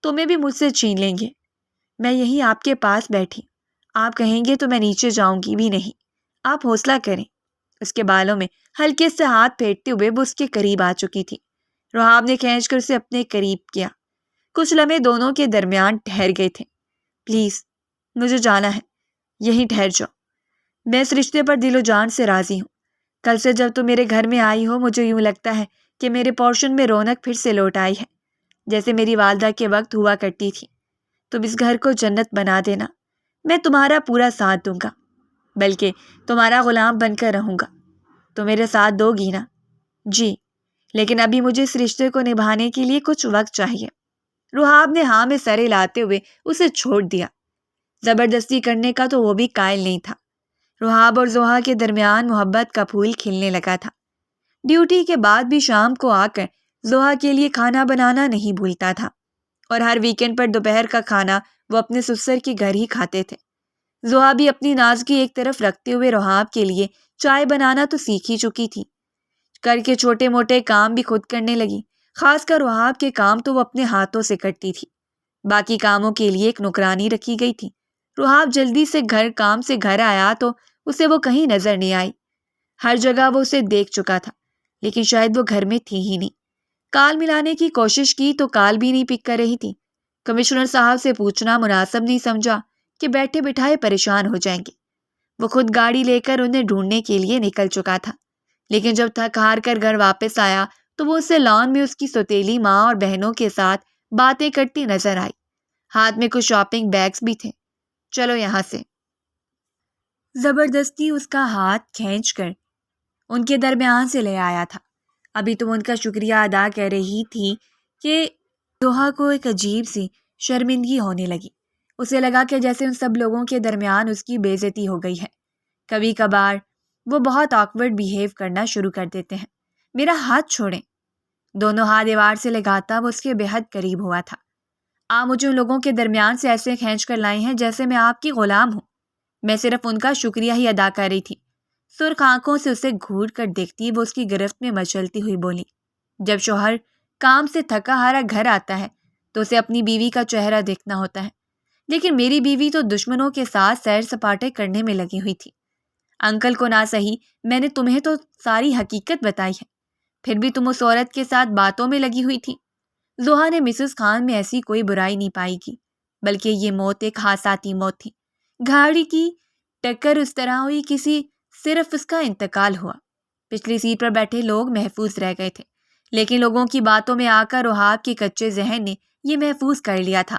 [SPEAKER 2] تمہیں بھی مجھ سے چھین لیں گے۔ میں یہی آپ کے پاس بیٹھی، آپ کہیں گے تو میں نیچے جاؤں گی بھی نہیں۔ آپ حوصلہ کریں۔ اس کے بالوں میں ہلکے سے ہاتھ پھیرتے ہوئے وہ اس کے قریب آ چکی تھی۔ رحاب نے کھینچ کر اسے اپنے قریب کیا۔ کچھ لمحے دونوں کے درمیان ٹھہر گئے تھے۔ پلیز، مجھے جانا ہے، یہیں ٹھہر جاؤ۔ میں اس رشتے پر دل و جان سے راضی ہوں۔ کل سے جب تم میرے گھر میں آئی ہو، مجھے یوں لگتا ہے کہ میرے پورشن میں رونق پھر سے لوٹ آئی ہے، جیسے میری والدہ کے وقت ہوا کرتی تھی۔ تم اس گھر کو جنت بنا دینا، میں تمہارا پورا ساتھ دوں گا، بلکہ تمہارا غلام بن کر رہوں گا۔ تو میرے ساتھ دو گی نا؟ جی، لیکن ابھی مجھے اس رشتے کو نبھانے کے لیے کچھ وقت چاہیے۔ رحاب نے ہاں میں سر ہلاتے ہوئے اسے چھوڑ دیا۔ زبردستی کرنے کا تو وہ بھی قائل نہیں تھا۔ رحاب اور زوہا کے درمیان محبت کا پھول کھلنے لگا تھا۔ ڈیوٹی کے بعد بھی شام کو آ کر زوہا کے لیے کھانا بنانا نہیں بھولتا تھا، اور ہر ویکنڈ پر دوپہر کا کھانا وہ اپنے سسر کے گھر ہی کھاتے تھے۔ زوہا بھی اپنی نازکی ایک طرف رکھتے ہوئے رحاب کے لیے چائے بنانا تو سیکھ ہی چکی تھی۔ گھر کے چھوٹے موٹے کام بھی خود کرنے لگی، خاص کر رحاب کے کام تو وہ اپنے ہاتھوں سے کرتی تھی۔ باقی کاموں کے لیے ایک نوکرانی رکھی گئی تھی۔ رحاب جلدی سے کام سے گھر آیا تو اسے وہ کہیں نظر نہیں آئی۔ ہر جگہ وہ اسے دیکھ چکا تھا، لیکن شاید وہ گھر میں تھی ہی نہیں۔ کال ملانے کی کوشش کی تو کال بھی نہیں پک کر رہی تھی۔ کمشنر صاحب سے پوچھنا مناسب نہیں سمجھا کہ بیٹھے بٹھائے پریشان ہو جائیں گے۔ وہ خود گاڑی لے کر انہیں ڈھونڈنے کے لیے نکل چکا تھا، لیکن جب تھک ہار کر گھر واپس آیا تو وہ اسے لان میں اس کی سوتیلی ماں اور بہنوں کے ساتھ باتیں کرتی نظر آئی۔ ہاتھ میں کچھ شاپنگ بیگز بھی تھے۔ چلو یہاں سے۔ زبردستی اس کا ہاتھ کھینچ کر ان کے درمیان سے لے آیا تھا۔ ابھی تم ان کا شکریہ ادا کر رہی تھی کہ زوہا کو ایک عجیب سی شرمندگی ہونے لگی۔ اسے لگا کہ جیسے ان سب لوگوں کے درمیان اس کی بے عزتی ہو گئی ہے۔ کبھی کبھار وہ بہت آکورڈ بیہیو کرنا شروع کر دیتے ہیں۔ میرا ہاتھ چھوڑیں۔ دونوں ہاتھ دیوار سے لگاتا وہ اس کے بے حد قریب ہوا تھا۔ آپ مجھے ان لوگوں کے درمیان سے ایسے کھینچ کر لائے ہیں جیسے میں آپ کی غلام ہوں۔ میں صرف ان کا شکریہ ہی ادا کر رہی تھی۔ سرخ آنکھوں سے اسے گھور کر دیکھتی وہ اس کی گرفت میں مچلتی ہوئی بولی، جب شوہر کام سے تھکا ہارا گھر آتا ہے تو اسے اپنی بیوی کا چہرہ دیکھنا ہوتا ہے، لیکن میری بیوی تو دشمنوں کے ساتھ سیر سپاٹے کرنے میں لگی ہوئی تھی۔ انکل کو نہ صحیح، میں نے تمہیں تو ساری حقیقت بتائی ہے، پھر بھی تم اس عورت کے ساتھ باتوں میں لگی ہوئی تھی۔ زوہا نے مسز خان میں ایسی کوئی برائی نہیں پائی کی، بلکہ یہ موت ایک حادثاتی موت تھی۔ گاڑی کی ٹکر اس طرح ہوئی کسی صرف اس کا انتقال ہوا۔ پچھلی سیٹ پر بیٹھے لوگ محفوظ رہ گئے تھے، لیکن لوگوں کی باتوں میں آ کر رحاب کے کچے ذہن نے یہ محفوظ کر لیا تھا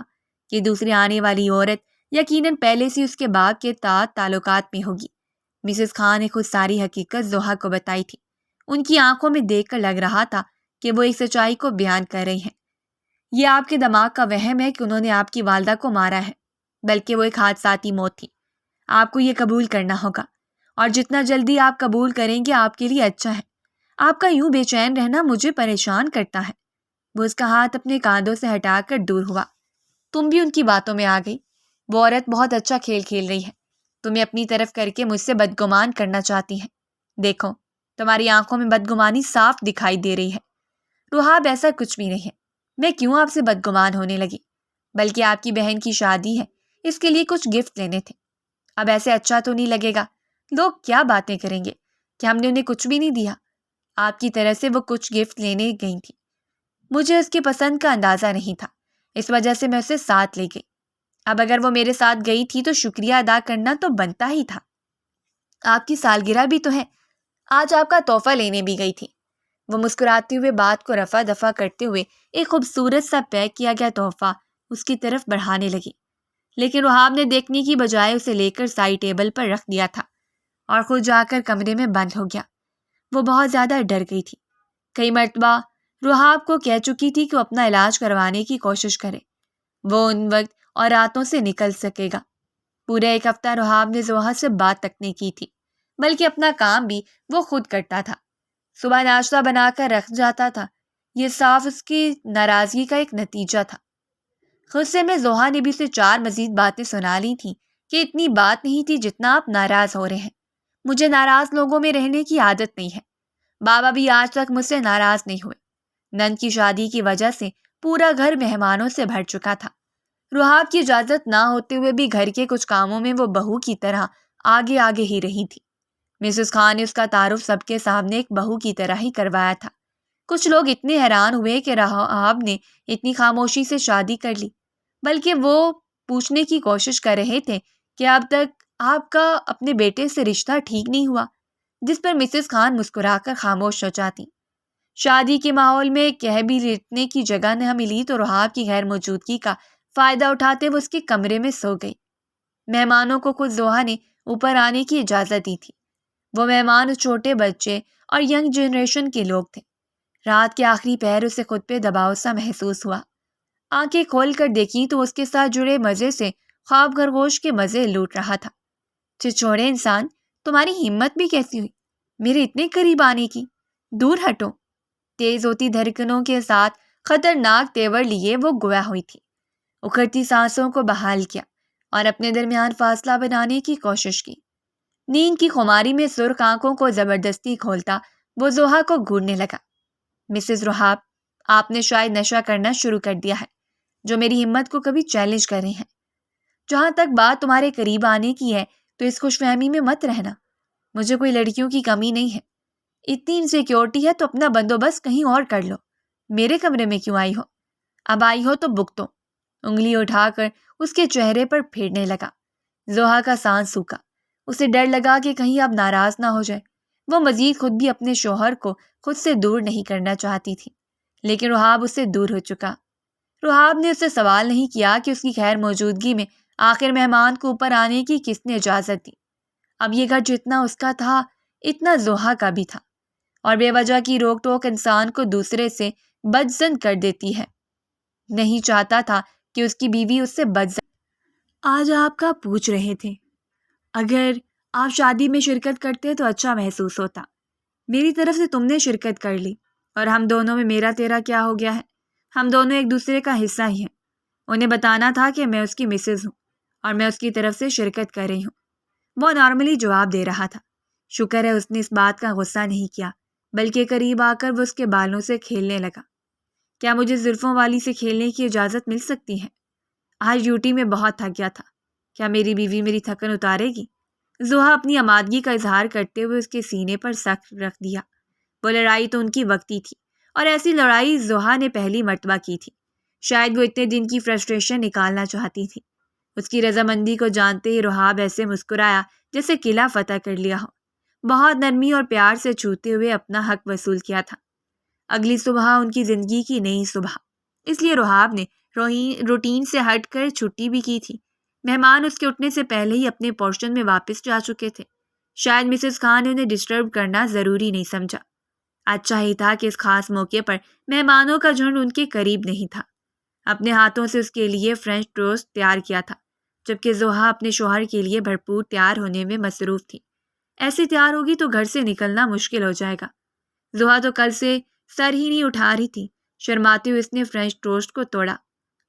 [SPEAKER 2] کہ دوسری آنے والی عورت یقیناً پہلے سے اس کے باپ کے تعلقات میں ہوگی۔ مسز خان نے خود ساری حقیقت زوہا کو بتائی تھی۔ ان کی آنکھوں میں دیکھ کر لگ رہا تھا کہ وہ ایک سچائی کو بیان کر رہی ہیں۔ یہ آپ کے دماغ کا وہم ہے کہ انہوں نے آپ کی والدہ کو مارا ہے، بلکہ وہ ایک حادثاتی موت تھی۔ آپ کو یہ قبول کرنا ہوگا، اور جتنا جلدی آپ قبول کریں گے آپ کے لیے اچھا ہے۔ آپ کا یوں بے چین رہنا مجھے پریشان کرتا ہے۔ وہ اس کا ہاتھ اپنے کاندھوں سے ہٹا کر دور ہوا۔ تم بھی ان کی باتوں میں آ گئی۔ وہ عورت بہت اچھا کھیل کھیل رہی ہے، تمہیں اپنی طرف کر کے مجھ سے بدگمان کرنا چاہتی ہیں۔ دیکھو، تمہاری آنکھوں میں بدگمانی صاف دکھائی دے رہی ہے۔ رحاب، ایسا کچھ بھی نہیں ہے۔ میں کیوں آپ سے بدگمان ہونے لگی؟ بلکہ آپ کی بہن کی شادی ہے، اس کے لیے کچھ گفٹ لینے تھے۔ اب ایسے اچھا تو نہیں لگے گا، لوگ کیا باتیں کریں گے کہ ہم نے انہیں کچھ بھی نہیں دیا۔ آپ کی طرح سے وہ کچھ گفٹ لینے گئی تھی، مجھے اس کی پسند کا اندازہ نہیں تھا، اس وجہ سے میں اسے ساتھ لے گئی۔ اب اگر وہ میرے ساتھ گئی تھی تو شکریہ ادا کرنا تو بنتا ہی تھا۔ آپ کی سالگرہ بھی تو ہے، آج آپ کا تحفہ لینے بھی گئی تھی۔ وہ مسکراتے ہوئے بات کو رفع دفع کرتے ہوئے ایک خوبصورت سا پیک کیا گیا تحفہ اس کی طرف بڑھانے لگی، لیکن رحاب نے دیکھنے کی بجائے اسے لے کر سائڈ ٹیبل پر رکھ دیا تھا اور خود جا کر کمرے میں بند ہو گیا۔ وہ بہت زیادہ ڈر گئی تھی۔ کئی مرتبہ رحاب کو کہہ چکی تھی کہ وہ اپنا علاج کروانے کی کوشش کرے، وہ ان وقت اور راتوں سے نکل سکے گا۔ پورے ایک ہفتہ رحاب نے زوہا سے بات تک نہیں کی تھی، بلکہ اپنا کام بھی وہ خود کرتا تھا۔ صبح ناشتہ بنا کر رکھ جاتا تھا۔ یہ صاف اس کی ناراضگی کا ایک نتیجہ تھا۔ غصے میں زوہا نے بھی اسے 4 مزید باتیں سنا لی تھیں کہ اتنی بات نہیں تھی جتنا آپ ناراض ہو رہے ہیں۔ مجھے ناراض لوگوں میں رہنے کی عادت نہیں ہے۔ بابا بھی آج تک مجھ سے ناراض نہیں ہوئے۔ نند کی شادی کی وجہ سے پورا گھر مہمانوں سے بھر چکا تھا۔ رحاب کی اجازت نہ ہوتے ہوئے بھی گھر کے کچھ کاموں میں وہ بہو کی طرح آگے آگے ہی رہی تھی۔ مسز خان نے اس کا تعارف سب کے سامنے ایک بہو کی طرح ہی کروایا تھا۔ کچھ لوگ اتنے حیران ہوئے کہ رحاب نے اتنی خاموشی سے شادی کر لی، بلکہ وہ پوچھنے کی کوشش کر رہے تھے کہ اب تک آپ کا اپنے بیٹے سے رشتہ ٹھیک نہیں ہوا، جس پر مسز خان مسکرا کر خاموش ہو جاتی۔ شادی کے ماحول میں کہہ بھی لیٹنے کی جگہ نہ ملی تو رحاب کی غیر موجودگی کا فائدہ اٹھاتے وہ اس کے کمرے میں سو گئی۔ مہمانوں کو خود زوہا نے اوپر آنے کی اجازت دی تھی۔ وہ مہمان چھوٹے بچے اور ینگ جنریشن کے لوگ تھے۔ رات کے آخری پہر اسے خود پہ دباؤ سا محسوس ہوا۔ آنکھیں کھول کر دیکھی تو اس کے ساتھ جڑے مزے سے خواب خرگوش کے مزے لوٹ رہا تھا۔ چھچھوڑے انسان، تمہاری ہمت بھی کیسی ہوئی میرے اتنے قریب آنے کی؟ دور ہٹو۔ تیز ہوتی دھڑکنوں کے ساتھ خطرناک تیور لیے وہ گویا ہوئی تھی۔ اکھڑتی سانسوں کو بحال کیا اور اپنے درمیان فاصلہ بنانے کی کوشش کی۔ نیند کی خماری میں سرخ آنکھوں کو زبردستی کھولتا وہ زوہا کو گھورنے لگا۔ مسز رحاب، آپ نے شاید نشہ کرنا شروع کر دیا ہے، جو میری ہمت کو کبھی چیلنج کر رہے ہیں۔ جہاں تک بات تمہارے قریب آنے کی ہے تو اس خوش فہمی میں مت رہنا۔ مجھے کوئی لڑکیوں کی کمی نہیں ہے۔ اتنی انسیکیورٹی ہے تو اپنا بندوبست کہیں اور کر لو۔ میرے کمرے میں کیوں آئی ہو؟ اب آئی ہو تو بگتو۔ انگلی اٹھا کر اس کے چہرے پر پھیرنے لگا۔ زوہا کا سانس سوکھا۔ اسے ڈر لگا کہ کہیں اب ناراض نہ ہو جائے۔ وہ مزید خود بھی اپنے شوہر کو خود سے دور نہیں کرنا چاہتی تھی، لیکن رحاب اس سے دور ہو چکا۔ رحاب نے اسے سوال نہیں کیا کہ اس کی غیر موجودگی میں آخر مہمان کو اوپر آنے کی کس نے اجازت دی۔ اب یہ گھر جتنا اس کا تھا اتنا زوہا کا بھی تھا، اور بے وجہ کی روک ٹوک انسان کو دوسرے سے بدظن کر دیتی ہے۔ نہیں چاہتا تھا کہ اس کی بیوی اس سے بدظن۔ آج آپ کا پوچھ رہے تھے، اگر آپ شادی میں شرکت کرتے تو اچھا محسوس ہوتا۔ میری طرف سے تم نے شرکت کر لی اور ہم دونوں میں میرا تیرا کیا ہو گیا ہے؟ ہم دونوں ایک دوسرے کا حصہ ہی ہیں۔ انہیں بتانا تھا کہ میں اس کی مسز ہوں اور میں اس کی طرف سے شرکت کر رہی ہوں۔ وہ نارملی جواب دے رہا تھا۔ شکر ہے اس نے اس بات کا غصہ نہیں کیا، بلکہ قریب آ کر وہ اس کے بالوں سے کھیلنے لگا۔ کیا مجھے زلفوں والی سے کھیلنے کی اجازت مل سکتی ہے؟ آج ڈیوٹی میں بہت تھک گیا تھا۔ کیا میری بیوی میری تھکن اتارے گی؟ زوہا اپنی آمادگی کا اظہار کرتے ہوئے اس کے سینے پر سخت رکھ دیا۔ وہ لڑائی تو ان کی وقتی تھی، اور ایسی لڑائی زوہا نے پہلی مرتبہ کی تھی۔ شاید وہ اتنے دن کی فرسٹریشن نکالنا چاہتی تھی۔ اس کی رضامندی کو جانتے ہی رحاب ایسے مسکرایا جیسے قلعہ فتح کر لیا ہو۔ بہت نرمی اور پیار سے چھوتے ہوئے اپنا حق وصول کیا تھا۔ اگلی صبح ان کی زندگی کی نئی صبح، اس لیے رحاب نے روٹین سے ہٹ کر چھٹی بھی کی تھی۔ مہمان اس کے اٹھنے سے پہلے ہی اپنے پورشن میں واپس جا چکے تھے۔ شاید مسز خان نے انہیں ڈسٹرب کرنا ضروری نہیں سمجھا۔ اچھا ہی تھا کہ اس خاص موقع پر مہمانوں کا جھنڈ ان کے قریب نہیں تھا۔ اپنے ہاتھوں سے اس کے لیے فرینچ ٹوسٹ تیار کیا تھا، جبکہ زوہا اپنے شوہر کے لیے بھرپور تیار ہونے میں مصروف تھی۔ ایسے تیار ہوگی تو گھر سے نکلنا مشکل ہو جائے گا۔ زوہا تو کل سے سر ہی نہیں اٹھا رہی تھی۔ شرماتے ہوئے اس نے فرینچ ٹوسٹ کو توڑا۔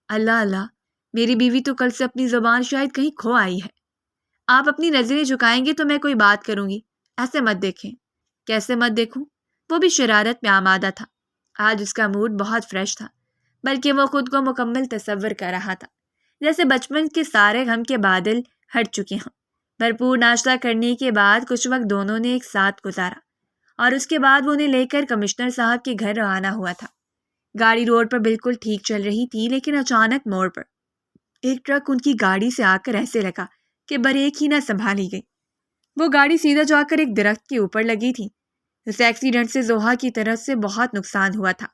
[SPEAKER 2] اللہ اللہ، میری بیوی تو کل سے اپنی زبان شاید کہیں کھو آئی ہے۔ آپ اپنی نظریں جھکائیں گے تو میں کوئی بات کروں گی، ایسے مت دیکھیں۔ کیسے مت دیکھوں؟ وہ بھی شرارت میں آمادہ تھا۔ آج اس کا موڈ بہت فریش تھا، بلکہ وہ خود کو مکمل تصور کر رہا تھا، جیسے بچپن کے سارے غم کے بادل ہٹ چکے ہوں۔ بھرپور ناشتہ کرنے کے بعد کچھ وقت دونوں نے ایک ساتھ گزارا، اور اس کے بعد وہ انہیں لے کر کمشنر صاحب کے گھر روانہ ہوا تھا۔ گاڑی روڈ پر بالکل ٹھیک چل رہی تھی، لیکن اچانک موڑ پر ایک ٹرک ان کی گاڑی سے آ کر ایسے لگا کہ بریک ہی نہ سنبھالی گئی۔ وہ گاڑی سیدھا جا کر ایک درخت کے اوپر لگی تھی، اس ایکسیڈنٹ سے زوہا کی طرف سے بہت نقصان ہوا تھا۔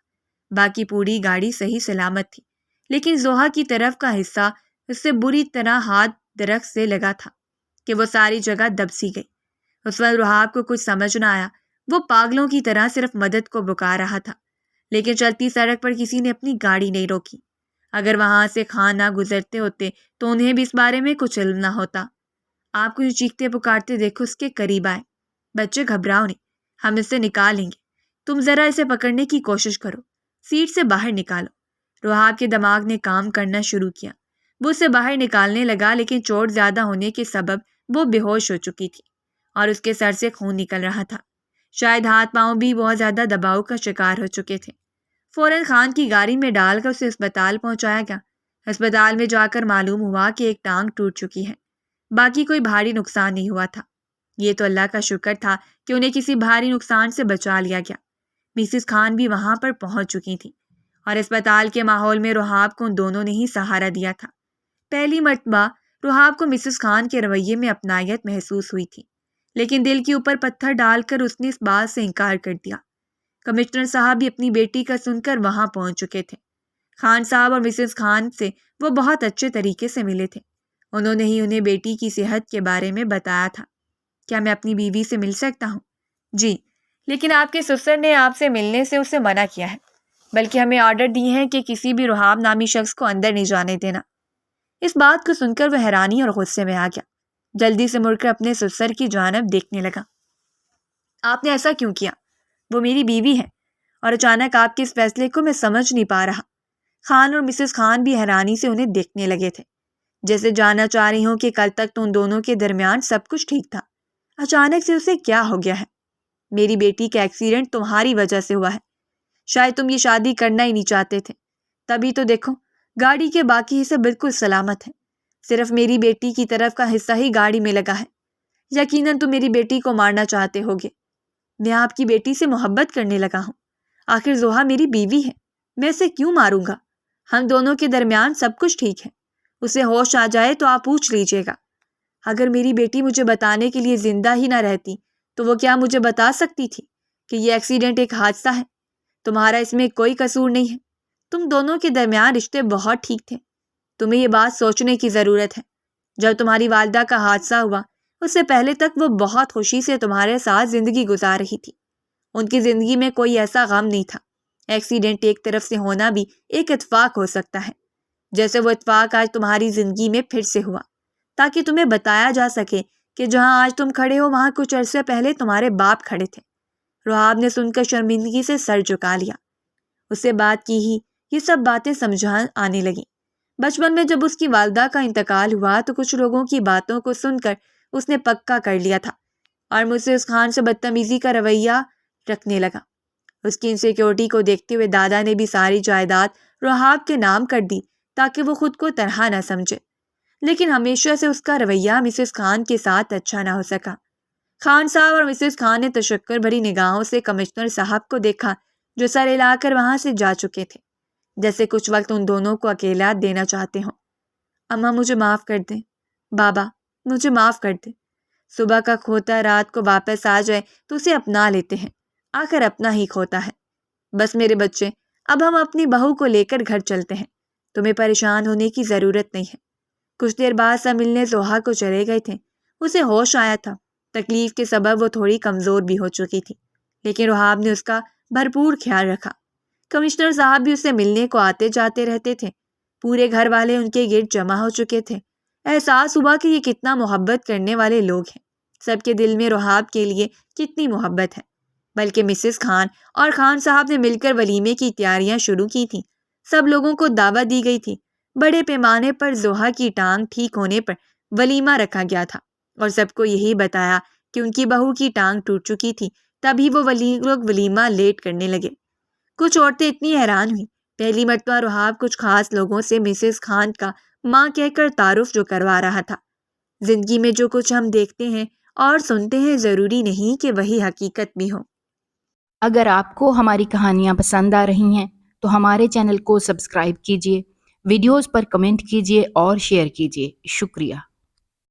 [SPEAKER 2] باقی پوری گاڑی صحیح سلامت تھی، لیکن زوہا کی طرف کا حصہ اس سے بری طرح ہاتھ درخت سے لگا تھا کہ وہ ساری جگہ دب سی گئی۔ اس وقت رحاب کو کچھ سمجھ نہ آیا۔ وہ پاگلوں کی طرح صرف مدد کو پکار رہا تھا، لیکن چلتی سڑک پر کسی نے اپنی گاڑی نہیں روکی۔ اگر وہاں سے خان نہ گزرتے ہوتے تو انہیں بھی اس بارے میں کچھ علم نہ ہوتا۔ آپ کو جو چیختے پکارتے دیکھو اس کے قریب آئے۔ بچے گھبراؤ نہیں، ہم اسے نکالیں گے، تم ذرا اسے پکڑنے کی کوشش کرو، سیٹ سے باہر نکالو۔ رحاب کے دماغ نے کام کرنا شروع کیا۔ وہ اسے باہر نکالنے لگا، لیکن چوٹ زیادہ ہونے کے سبب وہ بے ہوش ہو چکی تھی اور اس کے سر سے خون نکل رہا تھا۔ شاید ہاتھ پاؤں بھی بہت زیادہ دباؤ کا شکار ہو چکے تھے۔ فوراً خان کی گاڑی میں ڈال کر اسے اسپتال پہنچایا گیا۔ اسپتال میں جا کر معلوم ہوا کہ ایک ٹانگ ٹوٹ چکی ہے، باقی کوئی بھاری نقصان نہیں ہوا تھا۔ یہ تو اللہ کا شکر تھا کہ انہیں کسی بھاری نقصان سے بچا لیا گیا۔ مسز خان بھی وہاں پر پہنچ چکی تھی اور اسپتال کے ماحول میں رحاب کو ان دونوں نے ہی سہارا دیا تھا۔ پہلی مرتبہ رحاب کو مسز خان کے رویے میں اپنائیت محسوس ہوئی تھی، لیکن دل کے اوپر پتھر ڈال کر اس نے اس بات سے انکار کر دیا۔ کمشنر صاحب بھی اپنی بیٹی کا سن کر وہاں پہنچ چکے تھے۔ خان صاحب اور مسز خان سے وہ بہت اچھے طریقے سے ملے تھے۔ انہوں نے ہی انہیں بیٹی کی صحت کے بارے میں بتایا تھا۔ کیا میں اپنی بیوی سے مل سکتا ہوں؟ جی، لیکن آپ کے سسر نے آپ سے ملنے سے اسے منع کیا ہے، بلکہ ہمیں آرڈر دی ہے کہ کسی بھی رحاب نامی شخص کو اندر نہیں جانے دینا۔ اس بات کو سن کر وہ حیرانی اور غصے میں آ گیا۔ جلدی سے مڑ کر اپنے سسر کی جانب دیکھنے لگا۔ آپ نے ایسا کیوں کیا؟ وہ میری بیوی ہے، اور اچانک آپ کے اس فیصلے کو میں سمجھ نہیں پا رہا۔ خان اور مسز خان بھی حیرانی سے انہیں دیکھنے لگے تھے، جیسے جاننا چاہ رہی ہوں کہ کل تک تو ان دونوں کے درمیان سب کچھ ٹھیک تھا، اچانک سے اسے کیا ہو گیا ہے؟ میری بیٹی کا ایکسیڈنٹ تمہاری وجہ سے ہوا ہے۔ شاید تم یہ شادی کرنا ہی نہیں چاہتے تھے، تبھی تو دیکھو گاڑی کے باقی حصے بالکل سلامت ہیں، صرف میری بیٹی کی طرف کا حصہ ہی گاڑی میں لگا ہے۔ یقیناً تم میری بیٹی کو مارنا چاہتے ہوگے۔ میں آپ کی بیٹی سے محبت کرنے لگا ہوں، آخر زوہا میری بیوی ہے، میں اسے کیوں ماروں گا؟ ہم دونوں کے درمیان سب کچھ ٹھیک ہے، اسے ہوش آ جائے تو آپ پوچھ لیجیے گا۔ اگر میری بیٹی مجھے بتانے کے لیے زندہ ہی نہ رہتی تو وہ کیا مجھے بتا سکتی تھی کہ یہ ایکسیڈنٹ ایک حادثہ ہے؟ تمہارا اس میں کوئی قصور نہیں ہے، تم دونوں کے درمیان رشتے بہت ٹھیک تھے۔ تمہیں یہ بات سوچنے کی ضرورت ہے، جب تمہاری والدہ کا حادثہ ہوا اس سے پہلے تک وہ بہت خوشی سے تمہارے ساتھ زندگی گزار رہی تھی۔ ان کی زندگی میں کوئی ایسا غم نہیں تھا۔ ایکسیڈنٹ ایک طرف سے ہونا بھی ایک اتفاق ہو سکتا ہے، جیسے وہ اتفاق آج تمہاری زندگی میں پھر سے ہوا، تاکہ تمہیں بتایا جا سکے کہ جہاں آج تم کھڑے ہو وہاں کچھ عرصے پہلے تمہارے باپ کھڑے تھے۔ رحاب نے سن کر شرمندگی سے سر جھکا لیا۔ اسے بات کی ہی یہ سب باتیں سمجھا آنے لگیں۔ بچپن میں جب اس کی والدہ کا انتقال ہوا تو کچھ لوگوں کی باتوں کو سن کر اس نے پکا کر لیا تھا اور مجھ سے اس خان سے بدتمیزی کا رویہ رکھنے لگا۔ اس کی انسیکیورٹی کو دیکھتے ہوئے دادا نے بھی ساری جائیداد رحاب کے نام کر دی تاکہ وہ خود کو تنہا نہ سمجھے، لیکن ہمیشہ سے اس کا رویہ مسز خان کے ساتھ اچھا نہ ہو سکا۔ خان صاحب اور مسز خان نے تشکر بھری نگاہوں سے کمشنر صاحب کو دیکھا جو سر ہلا کر وہاں سے جا چکے تھے، جیسے کچھ وقت ان دونوں کو اکیلا دینا چاہتے ہوں۔ اماں مجھے معاف کر دیں، بابا مجھے معاف کر دیں۔ صبح کا کھوتا رات کو واپس آ جائے تو اسے اپنا لیتے ہیں، آخر اپنا ہی کھوتا ہے۔ بس میرے بچے، اب ہم اپنی بہو کو لے کر گھر چلتے ہیں، تمہیں پریشان ہونے کی ضرورت نہیں ہے۔ کچھ دیر بعد سب ملنے زوہا کو چلے گئے تھے۔ اسے ہوش آیا تھا، تکلیف کے سبب وہ تھوڑی کمزور بھی ہو چکی تھی، لیکن رحاب نے اس کا بھرپور خیال رکھا۔ کمشنر صاحب بھی اسے ملنے کو آتے جاتے رہتے تھے۔ پورے گھر والے ان کے گرد جمع ہو چکے تھے۔ احساس ہوا کہ یہ کتنا محبت کرنے والے لوگ ہیں، سب کے دل میں رحاب کے لیے کتنی محبت ہے۔ بلکہ مسز خان اور خان صاحب نے مل کر ولیمے کی تیاریاں شروع کی تھیں۔ سب لوگوں کو دعوت دی گئی تھی۔ بڑے پیمانے پر زوہا کی ٹانگ ٹھیک ہونے پر ولیمہ رکھا گیا تھا اور سب کو یہی بتایا کہ ان کی بہو کی ٹانگ ٹوٹ چکی تھی، تبھی وہ لوگ ولیمہ لیٹ کرنے لگے۔ کچھ عورتیں اتنی حیران ہوئیں، پہلی مرتبہ رحاب کچھ خاص لوگوں سے مسز خان کا ماں کہہ کر تعارف جو کروا رہا تھا۔ زندگی میں جو کچھ ہم دیکھتے ہیں اور سنتے ہیں ضروری نہیں کہ وہی حقیقت بھی ہو۔
[SPEAKER 1] اگر آپ کو ہماری کہانیاں پسند آ رہی ہیں تو ہمارے چینل کو سبسکرائب کیجیے، ویڈیوز پر کمنٹ کیجیے اور شیئر کیجیے۔ شکریہ۔